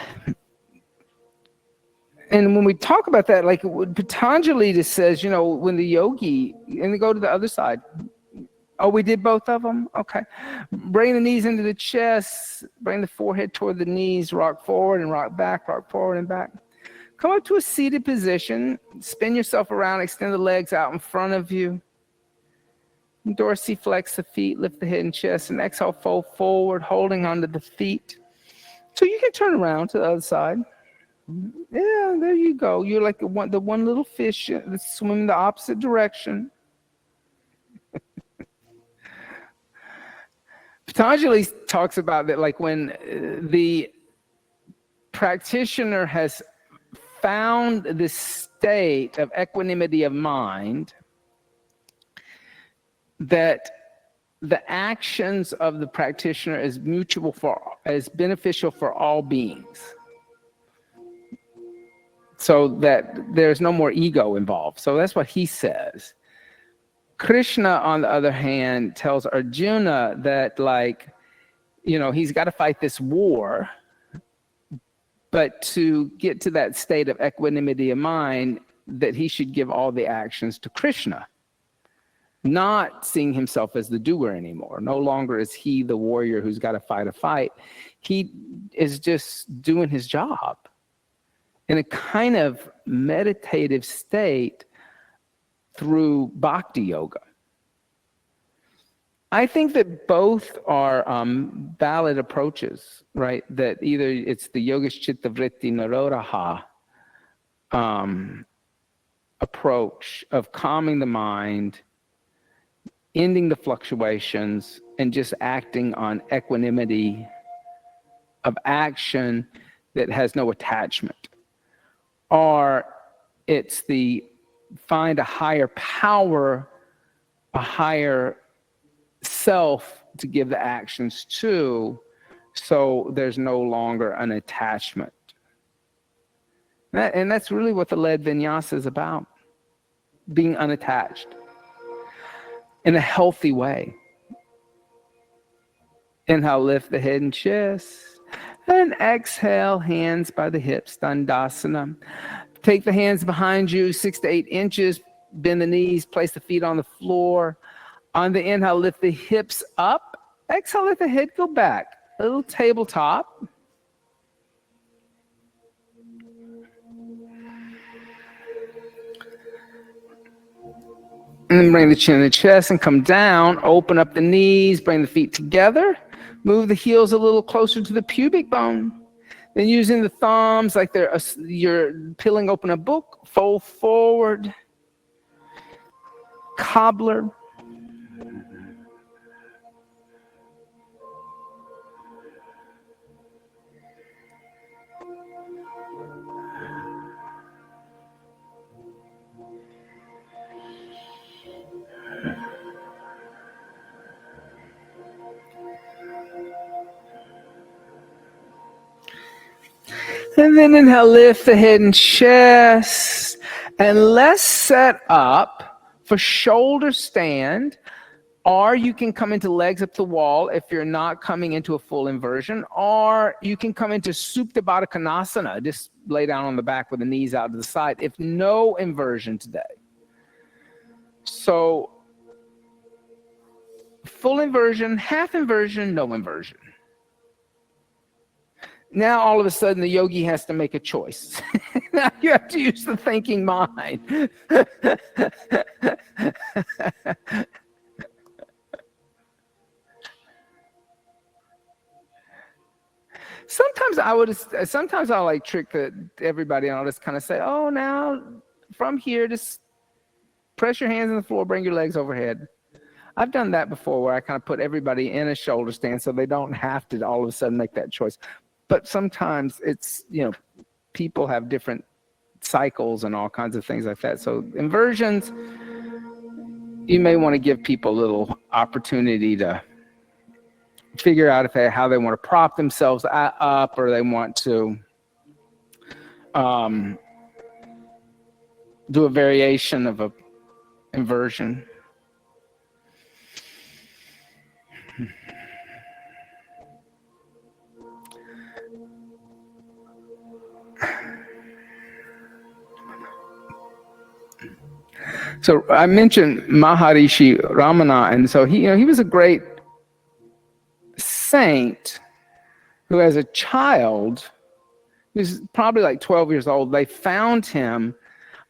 And when we talk about that, like Patanjali just says, you know, when the yogi, and they go to the other side. Oh, we did both of them? Okay. Bring the knees into the chest, bring the forehead toward the knees, rock forward and rock back, rock forward and back. Come up to a seated position, spin yourself around, extend the legs out in front of you. Dorsiflex the feet, lift the head and chest, and exhale, fold forward, holding onto the feet. So you can turn around to the other side. Yeah, there you go. You're like the one little fish that's swimming the opposite direction. Patanjali talks about that, like when the practitioner has found this state of equanimity of mind, that the actions of the practitioner is beneficial for all beings. So that there's no more ego involved. So that's what he says. Krishna, on the other hand, tells Arjuna that, like, you know, he's got to fight this war, but to get to that state of equanimity of mind, that he should give all the actions to Krishna, not seeing himself as the doer anymore. No longer is he the warrior who's got to fight a fight. He is just doing his job in a kind of meditative state through bhakti yoga. I think that both are valid approaches, right? That either it's the Yogaschitta Vritti Nirodha approach of calming the mind, ending the fluctuations, and just acting on equanimity of action that has no attachment. Or it's the find a higher power, a higher self to give the actions to, so there's no longer an attachment. And that's really what the led vinyasa is about, being unattached in a healthy way. Inhale, lift the head and chest, and exhale, hands by the hips, Dandasana. Take the hands behind you, 6 to 8 inches, bend the knees, place the feet on the floor. On the inhale, lift the hips up. Exhale, let the head go back. A little tabletop. And then bring the chin to the chest and come down. Open up the knees, bring the feet together. Move the heels a little closer to the pubic bone. Then using the thumbs like you're peeling open a book, fold forward. Cobbler. And then inhale, lift the head and chest. And let's set up for shoulder stand. Or you can come into legs up the wall if you're not coming into a full inversion. Or you can come into Supta Baddha Konasana, just lay down on the back with the knees out to the side, if no inversion today. So full inversion, half inversion, no inversion. Now all of a sudden the yogi has to make a choice. Now you have to use the thinking mind. Sometimes I'll like trick everybody and I'll just kind of say, oh, now from here, just press your hands on the floor, bring your legs overhead. I've done that before where I kind of put everybody in a shoulder stand so they don't have to all of a sudden make that choice. But sometimes it's, people have different cycles and all kinds of things like that. So inversions, you may want to give people a little opportunity to figure out how they want to prop themselves up, or they want to do a variation of a inversion. So I mentioned Maharishi Ramana, and so he was a great saint who, as a child, he was probably like 12 years old, they found him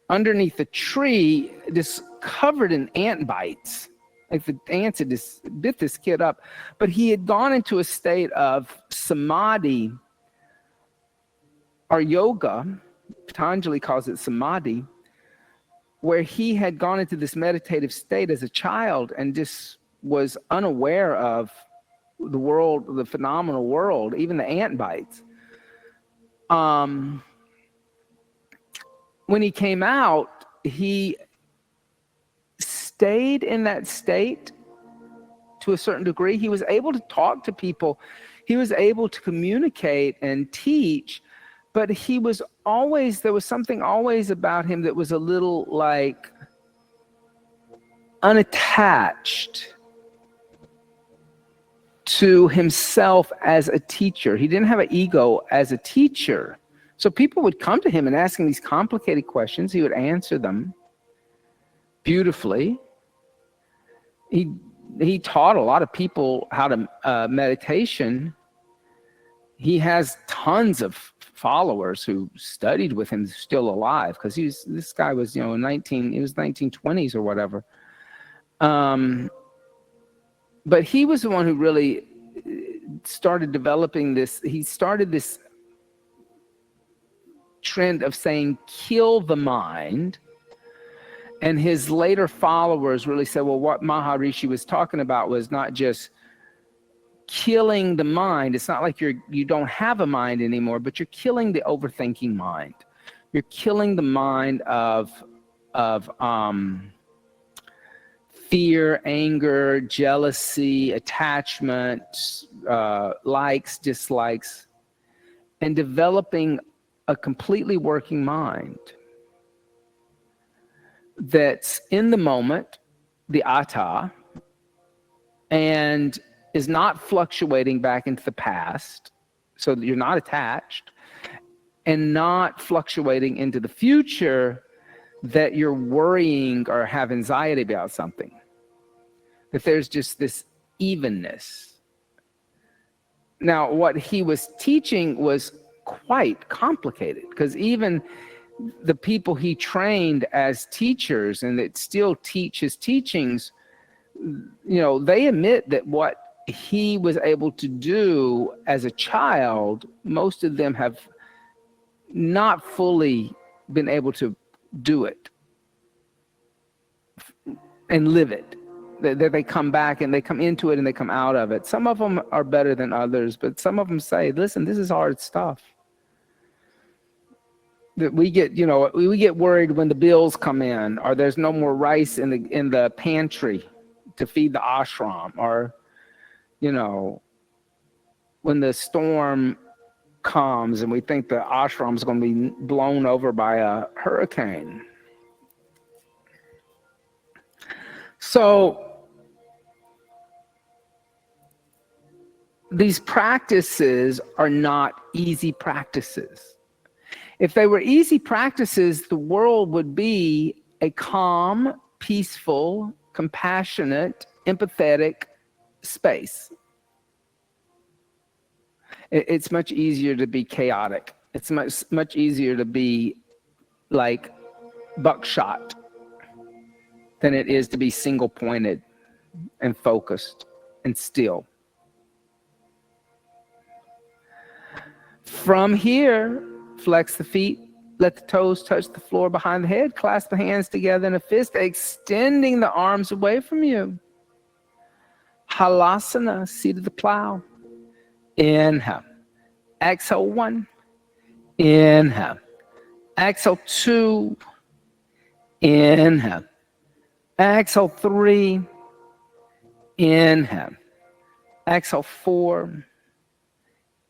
underneath a tree just covered in ant bites. Like the ants had just bit this kid up. But he had gone into a state of samadhi or yoga, Patanjali calls it samadhi, where he had gone into this meditative state as a child and just was unaware of the world, the phenomenal world, even the ant bites. When he came out, he stayed in that state to a certain degree. He was able to talk to people. He was able to communicate and teach, but there was something always about him that was a little like unattached to himself as a teacher. He didn't have an ego as a teacher. So people would come to him and ask him these complicated questions. He would answer them beautifully. He taught a lot of people how to meditation. He has tons of followers who studied with him, still alive, because this guy was, it was 1920s or whatever. But he was the one who really started developing this. He started this trend of saying, kill the mind. And his later followers really said, well, what Maharishi was talking about was not just killing the mind. It's not like you don't have a mind anymore, but you're killing the overthinking mind. You're killing the mind of fear, anger, jealousy, attachment, likes, dislikes, and developing a completely working mind that's in the moment, the atta, and is not fluctuating back into the past, so that you're not attached, and not fluctuating into the future, that you're worrying or have anxiety about something. That there's just this evenness. Now, what he was teaching was quite complicated, because even the people he trained as teachers and that still teach his teachings, they admit that what he was able to do as a child, most of them have not fully been able to do it and live it. That they come back and they come into it and they come out of it. Some of them are better than others, but some of them say, listen, this is hard stuff. That we get worried when the bills come in, or there's no more rice in the pantry to feed the ashram, or when the storm comes and we think the ashram is going to be blown over by a hurricane. So these practices are not easy practices. If they were easy practices, the world would be a calm, peaceful, compassionate, empathetic space. It's much easier to be chaotic. It's much easier to be like buckshot than it is to be single-pointed and focused and still. From here, flex the feet, let the toes touch the floor behind the head, clasp the hands together in a fist, extending the arms away from you. Halasana, seat of the plow. Inhale. Exhale, 1. Inhale. Exhale, 2. Inhale. Exhale, 3. Inhale. Exhale, 4.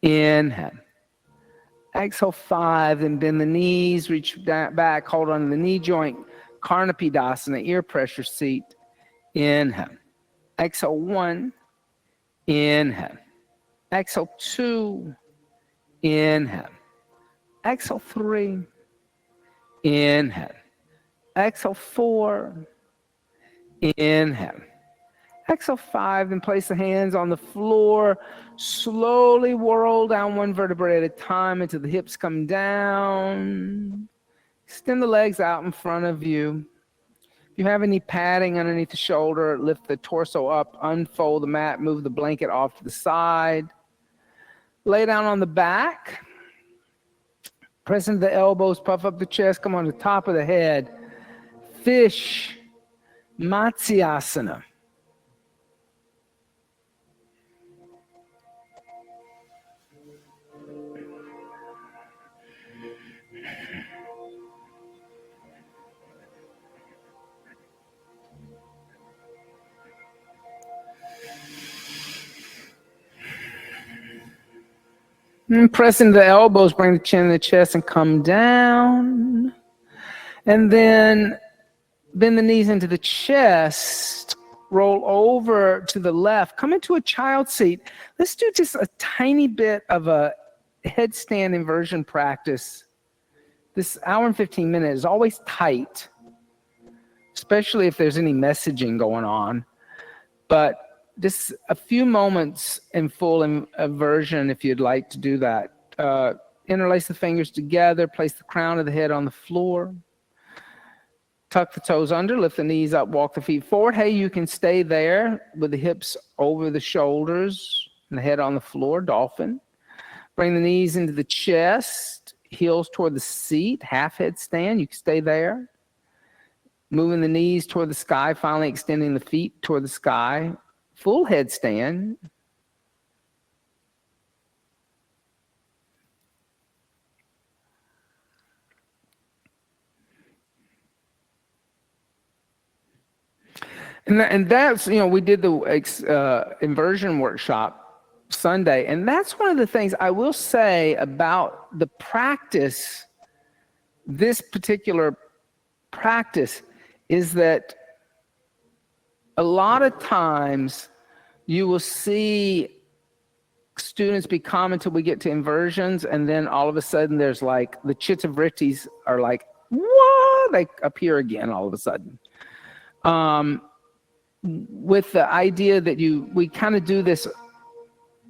Inhale. Exhale, 5, and bend the knees, reach back, hold on to the knee joint, Karnapidasana, ear pressure seat. Inhale. Exhale, 1. Inhale. Exhale, 2. Inhale. Exhale, 3. Inhale. Exhale, 4. Inhale. Exhale, 5, and place the hands on the floor. Slowly whirl down one vertebrae at a time until the hips come down. Extend the legs out in front of you. If you have any padding underneath the shoulder, lift the torso up, unfold the mat, move the blanket off to the side. Lay down on the back. Press into the elbows, puff up the chest, come on the top of the head. Fish, Matsyasana. And press into the elbows, bring the chin to the chest and come down. And then bend the knees into the chest, roll over to the left, come into a child seat. Let's do just a tiny bit of a headstand inversion practice. This hour and 15 minutes is always tight, especially if there's any messaging going on. But just a few moments in full inversion if you'd like to do that. Interlace the fingers together, place the crown of the head on the floor. Tuck the toes under, lift the knees up, walk the feet forward. Hey, you can stay there with the hips over the shoulders and the head on the floor, dolphin. Bring the knees into the chest, heels toward the seat, half headstand. You can stay there. Moving the knees toward the sky, finally extending the feet toward the sky. Full headstand. And that's, we did the inversion workshop Sunday, and that's one of the things I will say about the practice, this particular practice, is that a lot of times you will see students be calm until we get to inversions, and then all of a sudden there's like the chitta-vrittis are like, what? They appear again all of a sudden. With the idea that we kind of do this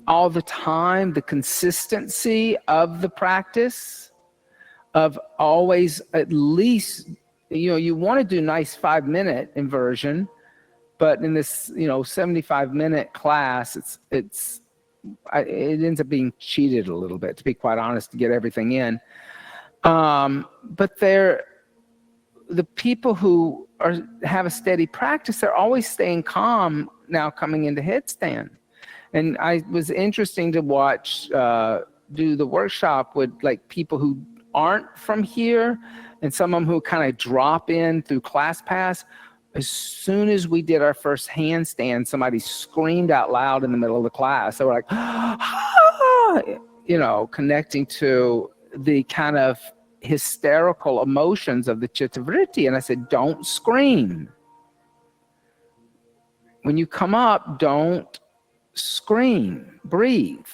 all the time, the consistency of the practice of always at least, you want to do nice 5-minute inversion, but in this, 75-minute class, it ends up being cheated a little bit, to be quite honest, to get everything in. But the people who have a steady practice, they're always staying calm now coming into headstand. And I was interesting to watch do the workshop with like people who aren't from here and some of them who kind of drop in through ClassPass. As soon as we did our first handstand, somebody screamed out loud in the middle of the class. They were like, ah! Connecting to the kind of hysterical emotions of the chitta-vritti. And I said, don't scream. When you come up, don't scream, breathe.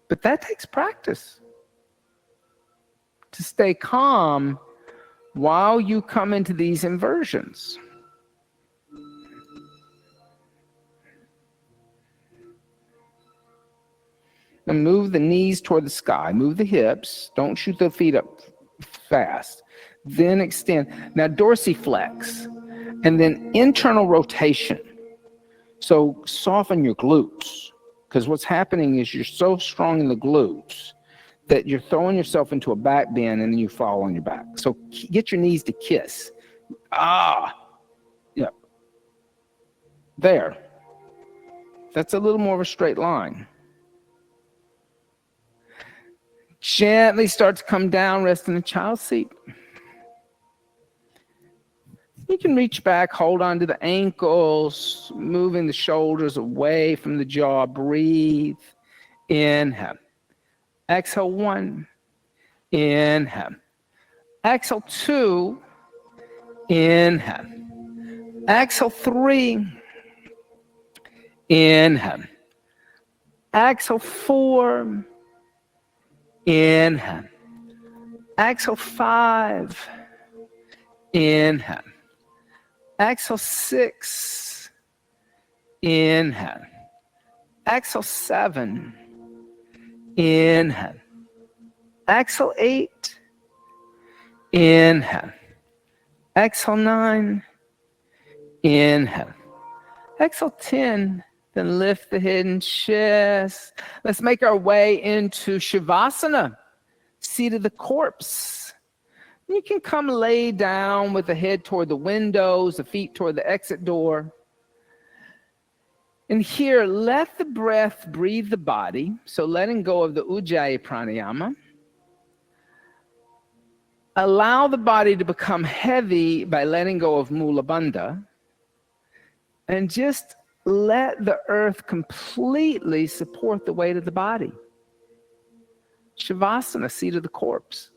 But that takes practice to stay calm while you come into these inversions. And move the knees toward the sky. Move the hips. Don't shoot the feet up fast. Then extend. Now dorsiflex. And then internal rotation. So soften your glutes. Because what's happening is you're so strong in the glutes that you're throwing yourself into a back bend and then you fall on your back. So get your knees to kiss. Yeah. There. That's a little more of a straight line. Gently start to come down, rest in the child's seat. You can reach back, hold on to the ankles, moving the shoulders away from the jaw. Breathe. Inhale. Exhale, 1. Inhale. Exhale, 2. Inhale. Exhale, 3. Inhale. Exhale, 4. Inhale. Exhale, 5. Inhale. Exhale, 6. Inhale. Exhale, 7. Inhale. Exhale, 8. Inhale. Exhale, 9. Inhale. Exhale, 10. Then lift the head and chest. Let's make our way into Shavasana, seat of the corpse. You can come lay down with the head toward the windows, the feet toward the exit door. And here, let the breath breathe the body. So letting go of the Ujjayi pranayama. Allow the body to become heavy by letting go of Mula Bandha. And just let the earth completely support the weight of the body. Shavasana, seat of the corpse.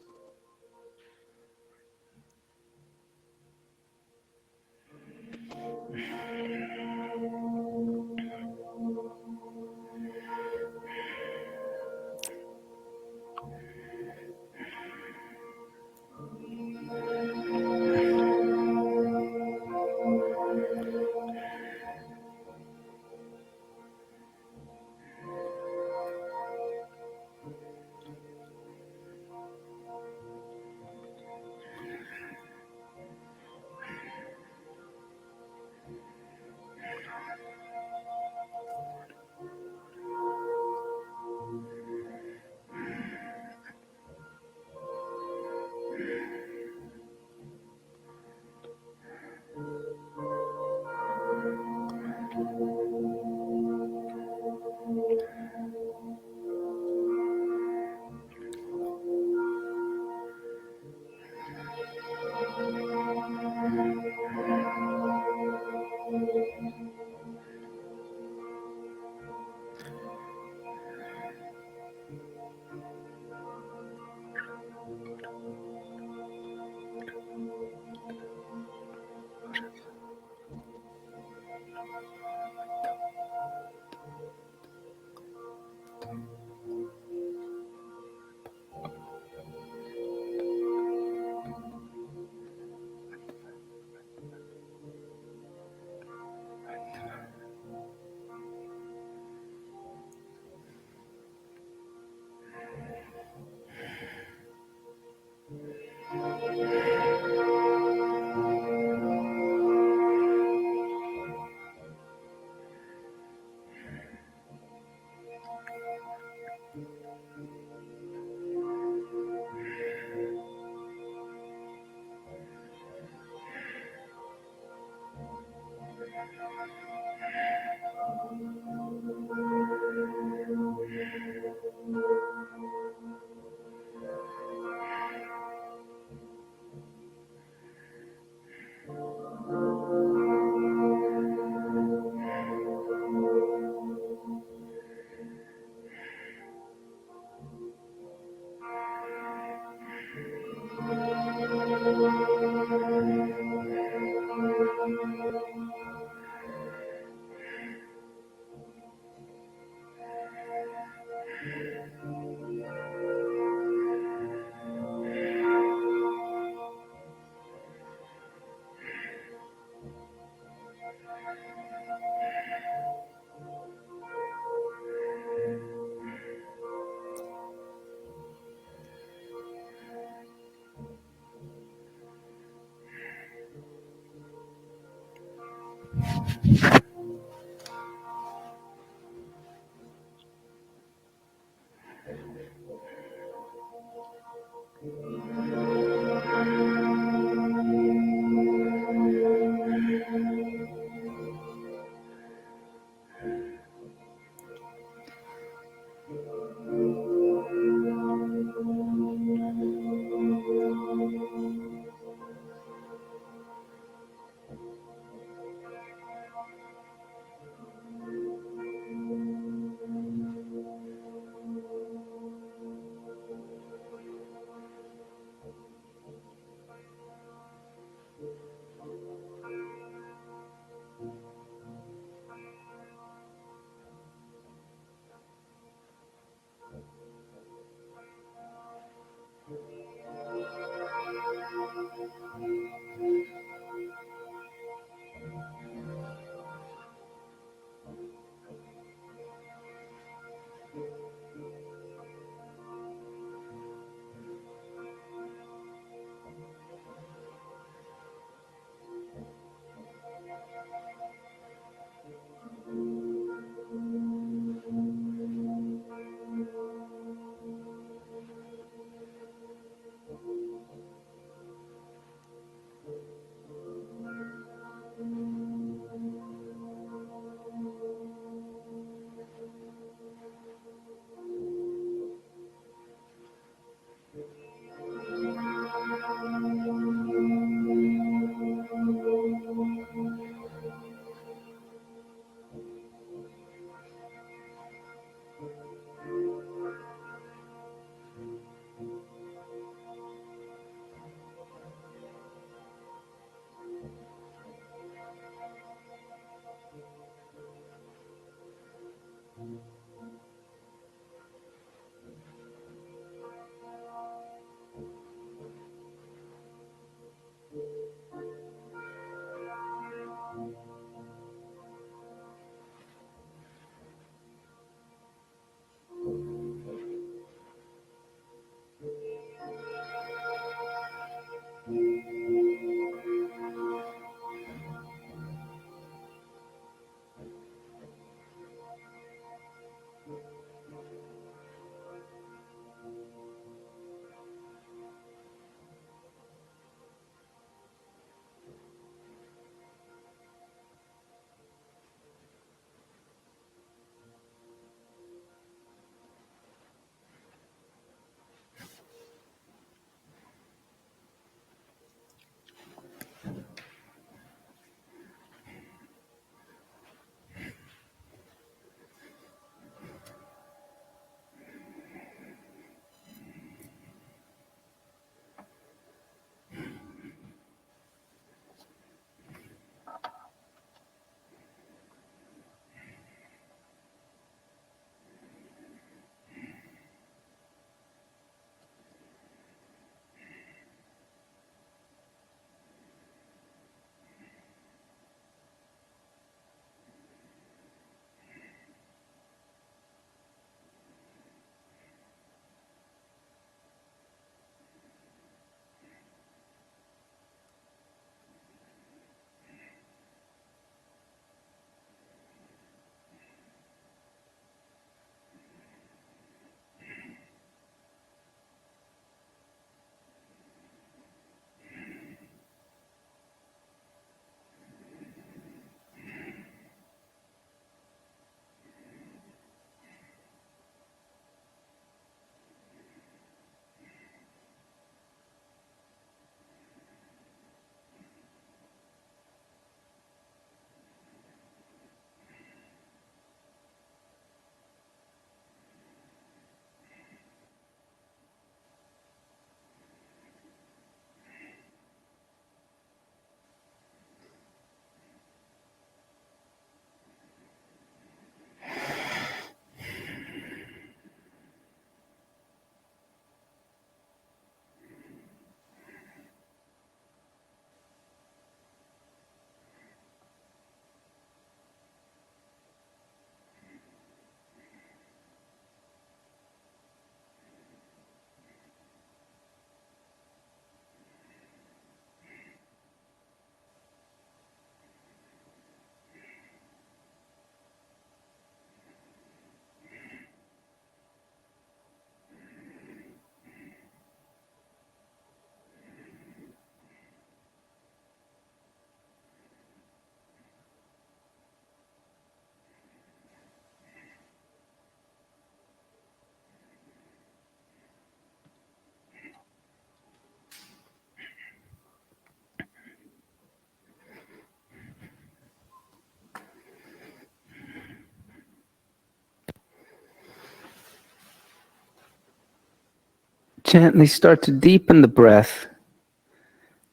Gently start to deepen the breath.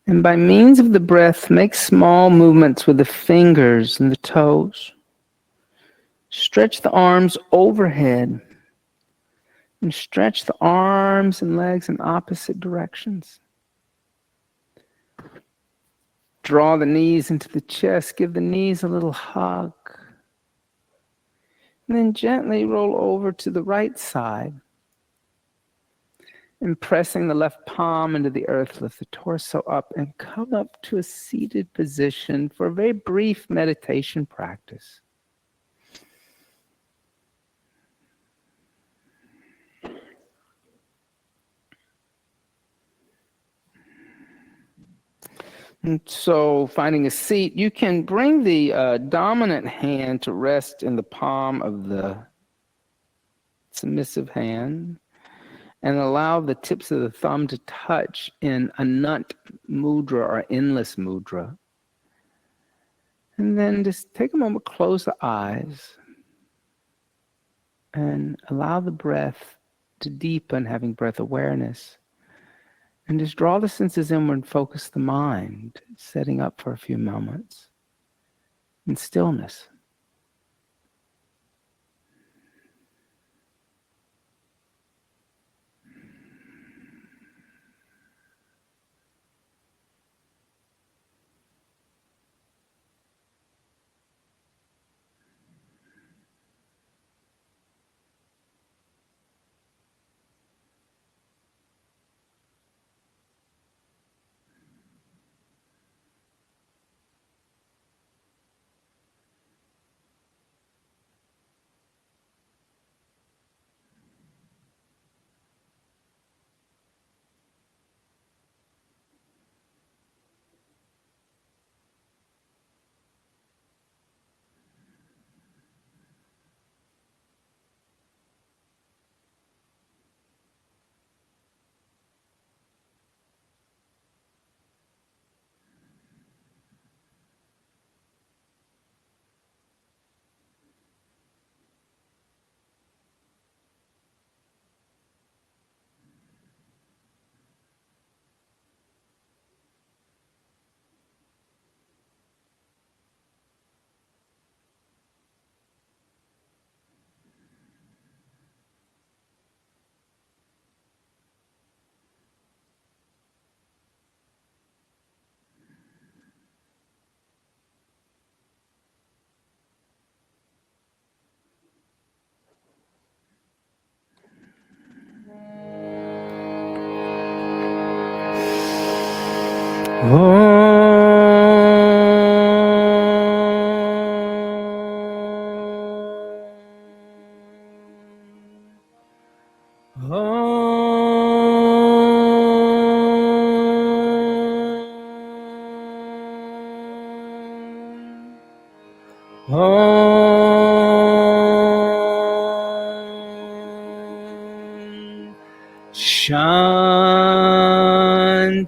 And by means of the breath, make small movements with the fingers and the toes. Stretch the arms overhead. And stretch the arms and legs in opposite directions. Draw the knees into the chest. Give the knees a little hug. And then gently roll over to the right side. And pressing the left palm into the earth, lift the torso up and come up to a seated position for a very brief meditation practice. And so finding a seat, you can bring the dominant hand to rest in the palm of the submissive hand and allow the tips of the thumb to touch in Anant mudra or endless mudra. And then just take a moment, close the eyes, and allow the breath to deepen, having breath awareness. And just draw the senses inward and focus the mind, setting up for a few moments in stillness.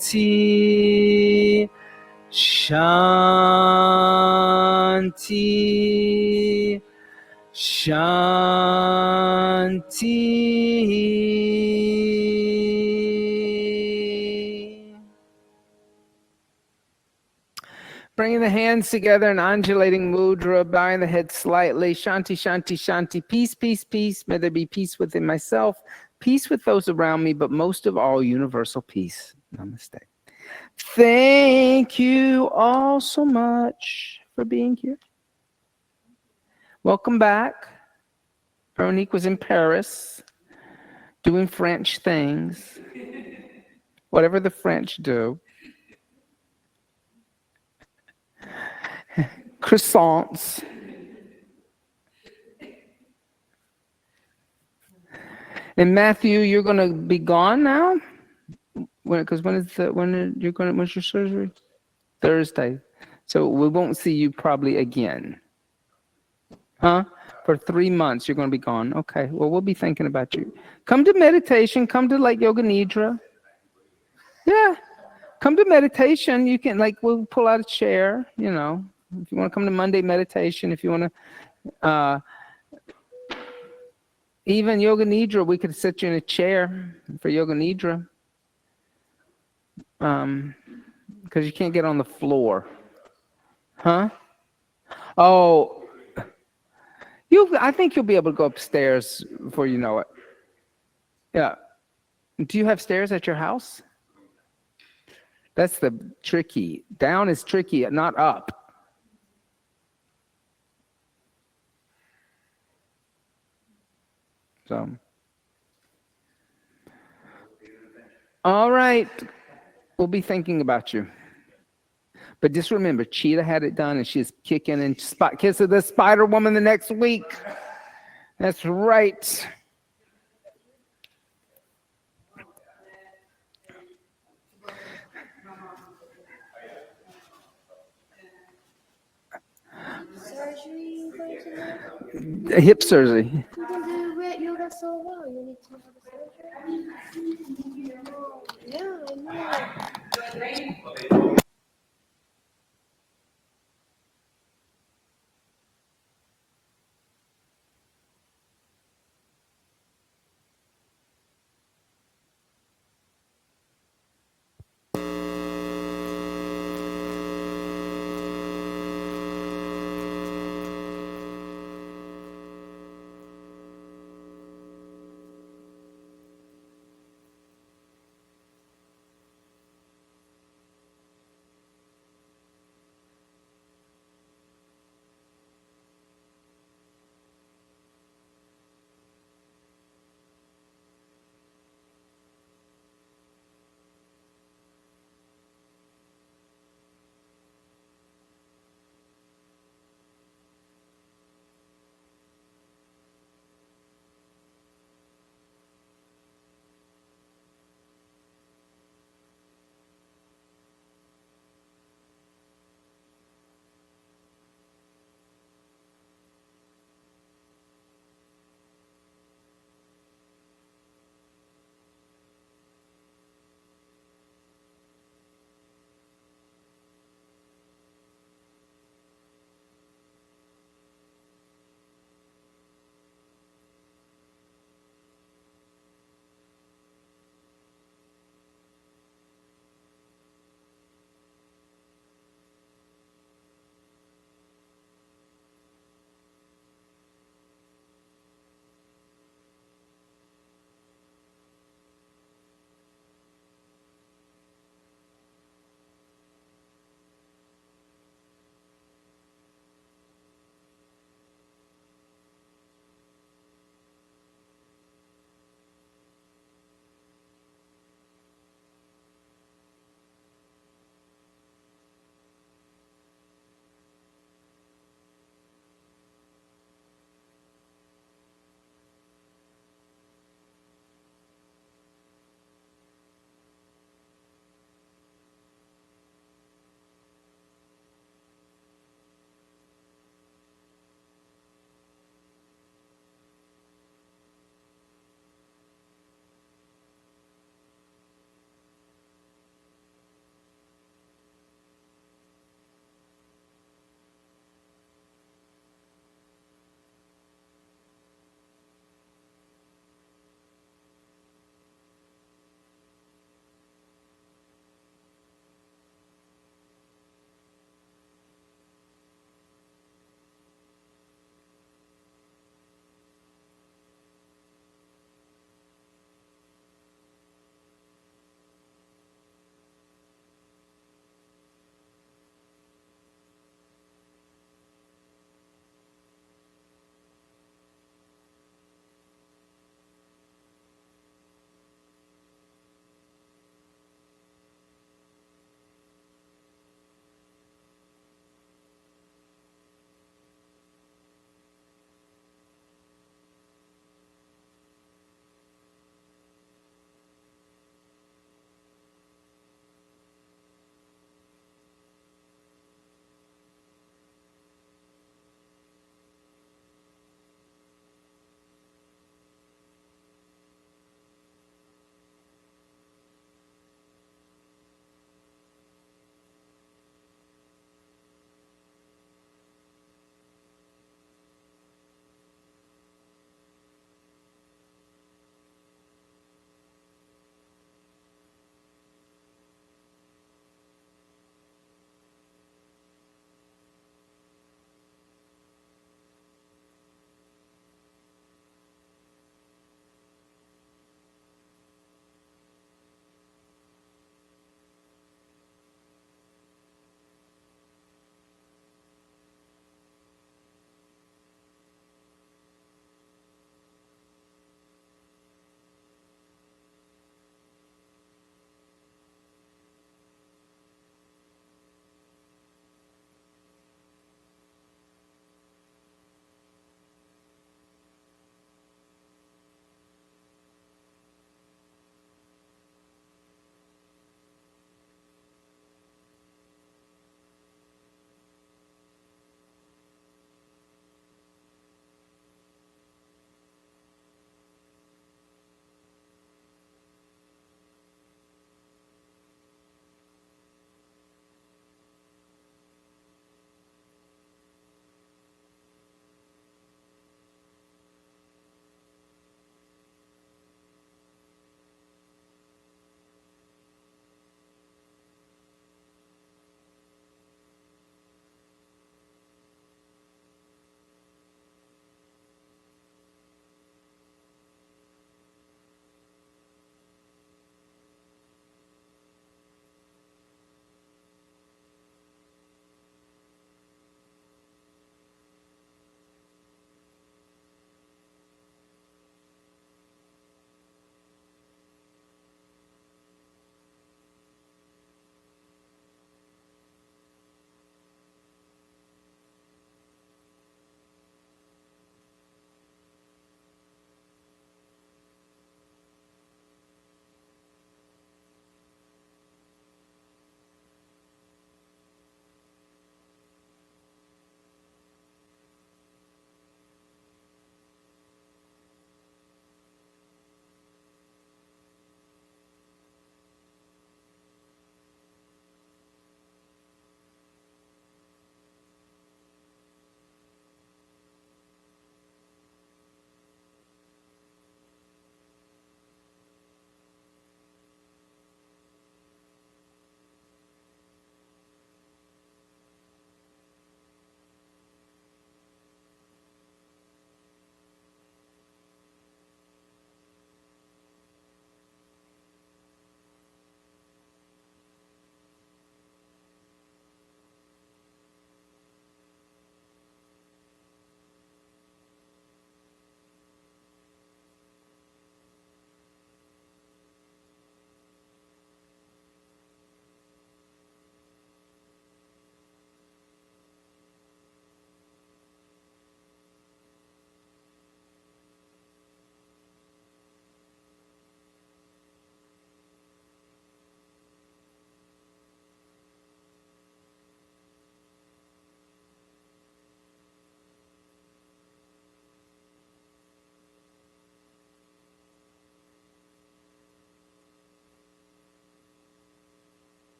Shanti, Shanti, Shanti. Bringing the hands together in undulating mudra, bowing the head slightly. Shanti, Shanti, Shanti. Peace, peace, peace. May there be peace within myself, peace with those around me, but most of all, universal peace. Namaste. Thank you all so much for being here. Welcome back. Veronique was in Paris doing French things, whatever the French do. Croissants. And Matthew, you're going to be gone now? Because when's your surgery? Thursday. So we won't see you probably again. Huh? For 3 months, you're going to be gone. Okay. Well, we'll be thinking about you. Come to meditation. Come to like Yoga Nidra. Yeah. Come to meditation. You can we'll pull out a chair, If you want to come to Monday meditation, if you want to, Even yoga nidra, we could sit you in a chair for yoga nidra. Because you can't get on the floor. Huh? Oh, I think you'll be able to go upstairs before you know it. Yeah. Do you have stairs at your house? That's the tricky. Down is tricky, not up. So. All right. We'll be thinking about you. But just remember, Cheetah had it done, and she's kicking and kissing the Spider Woman the next week. That's right. Surgery going to do? Hip surgery. You can do yoga so well. You need to have a surgery. Yeah, I know.